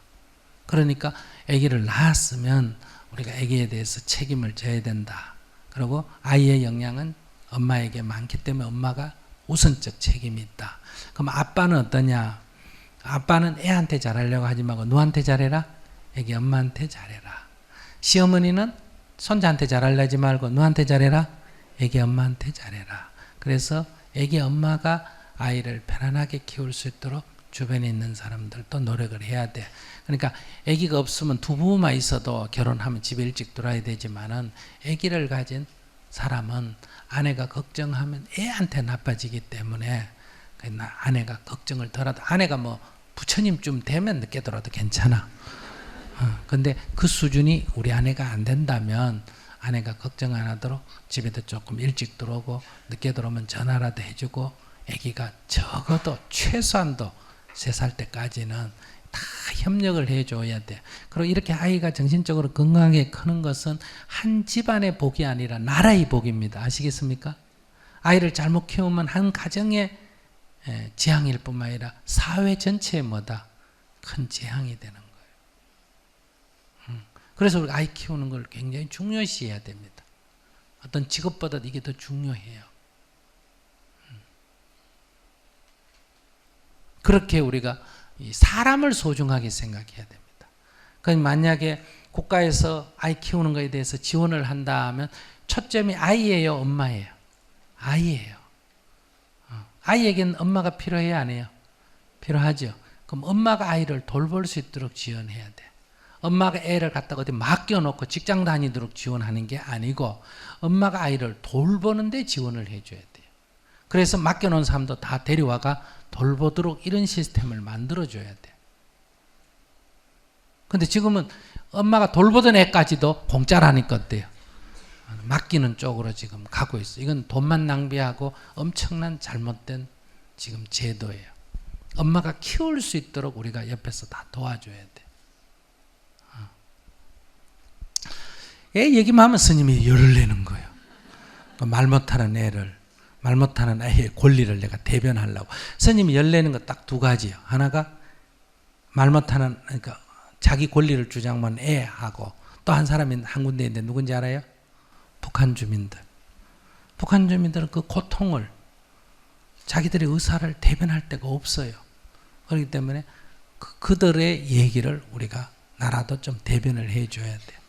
그러니까 아기를 낳았으면 우리가 아기에 대해서 책임을 져야 된다. 그리고 아이의 영향은 엄마에게 많기 때문에 엄마가 우선적 책임이 있다. 그럼 아빠는 어떠냐? 아빠는 애한테 잘하려고 하지 말고 누구한테 잘해라? 아기 엄마한테 잘해라. 시어머니는 손자한테 잘하려 하지 말고 누구한테 잘해라? 아기 엄마한테 잘해라. 그래서 아기 엄마가 아이를 편안하게 키울 수 있도록 주변에 있는 사람들도 노력을 해야 돼. 그러니까 아기가 없으면 두 부부만 있어도 결혼하면 집에 일찍 들어와야 되지만은 아기를 가진 사람은 아내가 걱정하면 애한테 나빠지기 때문에 아내가 걱정을 덜하도 아내가 뭐 부처님쯤 되면 늦게 들어도 괜찮아. 근데 그 수준이 우리 아내가 안 된다면 아내가 걱정 안 하도록 집에도 조금 일찍 들어오고 늦게 들어오면 전화라도 해주고 아기가 적어도 최소한도 3살 때까지는 다 협력을 해줘야 돼. 그리고 이렇게 아이가 정신적으로 건강하게 크는 것은 한 집안의 복이 아니라 나라의 복입니다. 아시겠습니까? 아이를 잘못 키우면 한 가정의 재앙일 뿐만 아니라 사회 전체에 뭐다? 큰 재앙이 되는 거예요. 그래서 우리가 아이 키우는 걸 굉장히 중요시해야 됩니다. 어떤 직업보다 이게 더 중요해요. 그렇게 우리가 사람을 소중하게 생각해야 됩니다. 그러니까 만약에 국가에서 아이 키우는 것에 대해서 지원을 한다 하면 초점이 아이예요, 엄마예요? 아이예요. 아이에게는 엄마가 필요해야 안 해요? 필요하죠. 그럼 엄마가 아이를 돌볼 수 있도록 지원해야 돼. 엄마가 애를 갖다가 어디 맡겨놓고 직장 다니도록 지원하는 게 아니고 엄마가 아이를 돌보는데 지원을 해줘야 돼요. 그래서 맡겨놓은 사람도 다 데려와가 돌보도록 이런 시스템을 만들어줘야 돼요. 근데 지금은 엄마가 돌보던 애까지도 공짜라니까 어때요? 맡기는 쪽으로 지금 가고 있어요. 이건 돈만 낭비하고 엄청난 잘못된 지금 제도예요. 엄마가 키울 수 있도록 우리가 옆에서 다 도와줘야 돼. 애 얘기만 하면 스님이 열을 내는 거예요. 말 못하는 애를, 말 못하는 아이의 권리를 내가 대변하려고. 스님이 열 내는 거 딱 2가지예요. 하나가 말 못하는, 그러니까 자기 권리를 주장하는 애하고 또 한 사람이 한 군데 있는데 누군지 알아요? 북한 주민들. 북한 주민들은 그 고통을 자기들의 의사를 대변할 데가 없어요. 그렇기 때문에 그들의 얘기를 우리가 나라도 좀 대변을 해줘야 돼요.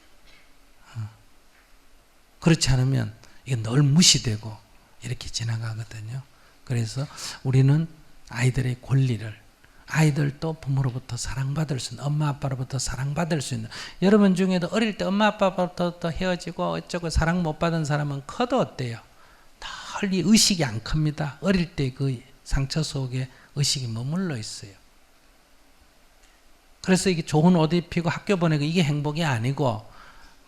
그렇지 않으면 이게 늘 무시되고 이렇게 지나가거든요. 그래서 우리는 아이들의 권리를, 아이들도 부모로부터 사랑받을 수 있는, 엄마 아빠로부터 사랑받을 수 있는, 여러분 중에도 어릴 때 엄마 아빠로부터 헤어지고 어쩌고 사랑 못 받은 사람은 커도 어때요? 널리 의식이 안 큽니다. 어릴 때 그 상처 속에 의식이 머물러 있어요. 그래서 이게 좋은 옷 입히고 학교 보내고 이게 행복이 아니고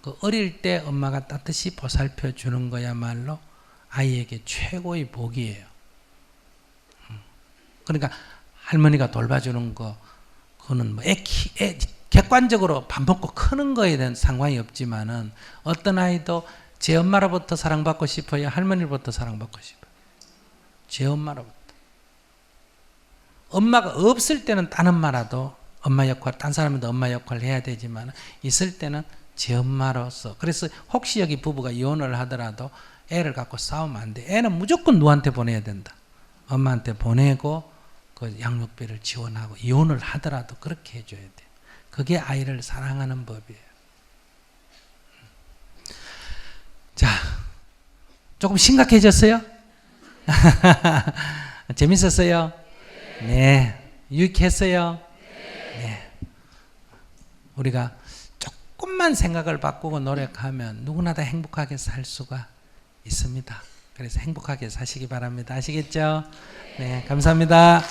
그 어릴 때 엄마가 따뜻이 보살펴 주는 거야말로 아이에게 최고의 복이에요. 그러니까 할머니가 돌봐주는 거, 그거는 뭐 객관적으로 밥 먹고 크는 거에 대한 상관이 없지만은 어떤 아이도 제 엄마로부터 사랑받고 싶어요? 할머니로부터 사랑받고 싶어요? 제 엄마로부터. 엄마가 없을 때는 딴 엄마라도 엄마 역할, 딴 사람도 엄마 역할을 해야 되지만 있을 때는 제 엄마로서. 그래서 혹시 여기 부부가 이혼을 하더라도 애를 갖고 싸우면 안 돼. 애는 무조건 누구한테 보내야 된다. 엄마한테 보내고 그 양육비를 지원하고 이혼을 하더라도 그렇게 해줘야 돼. 그게 아이를 사랑하는 법이에요. 자, 조금 심각해졌어요? 재밌었어요? 네. 유익했어요? 네. 우리가 조금만 생각을 바꾸고 노력하면 누구나 다 행복하게 살 수가 있습니다. 그래서 행복하게 사시기 바랍니다. 아시겠죠? 네, 감사합니다.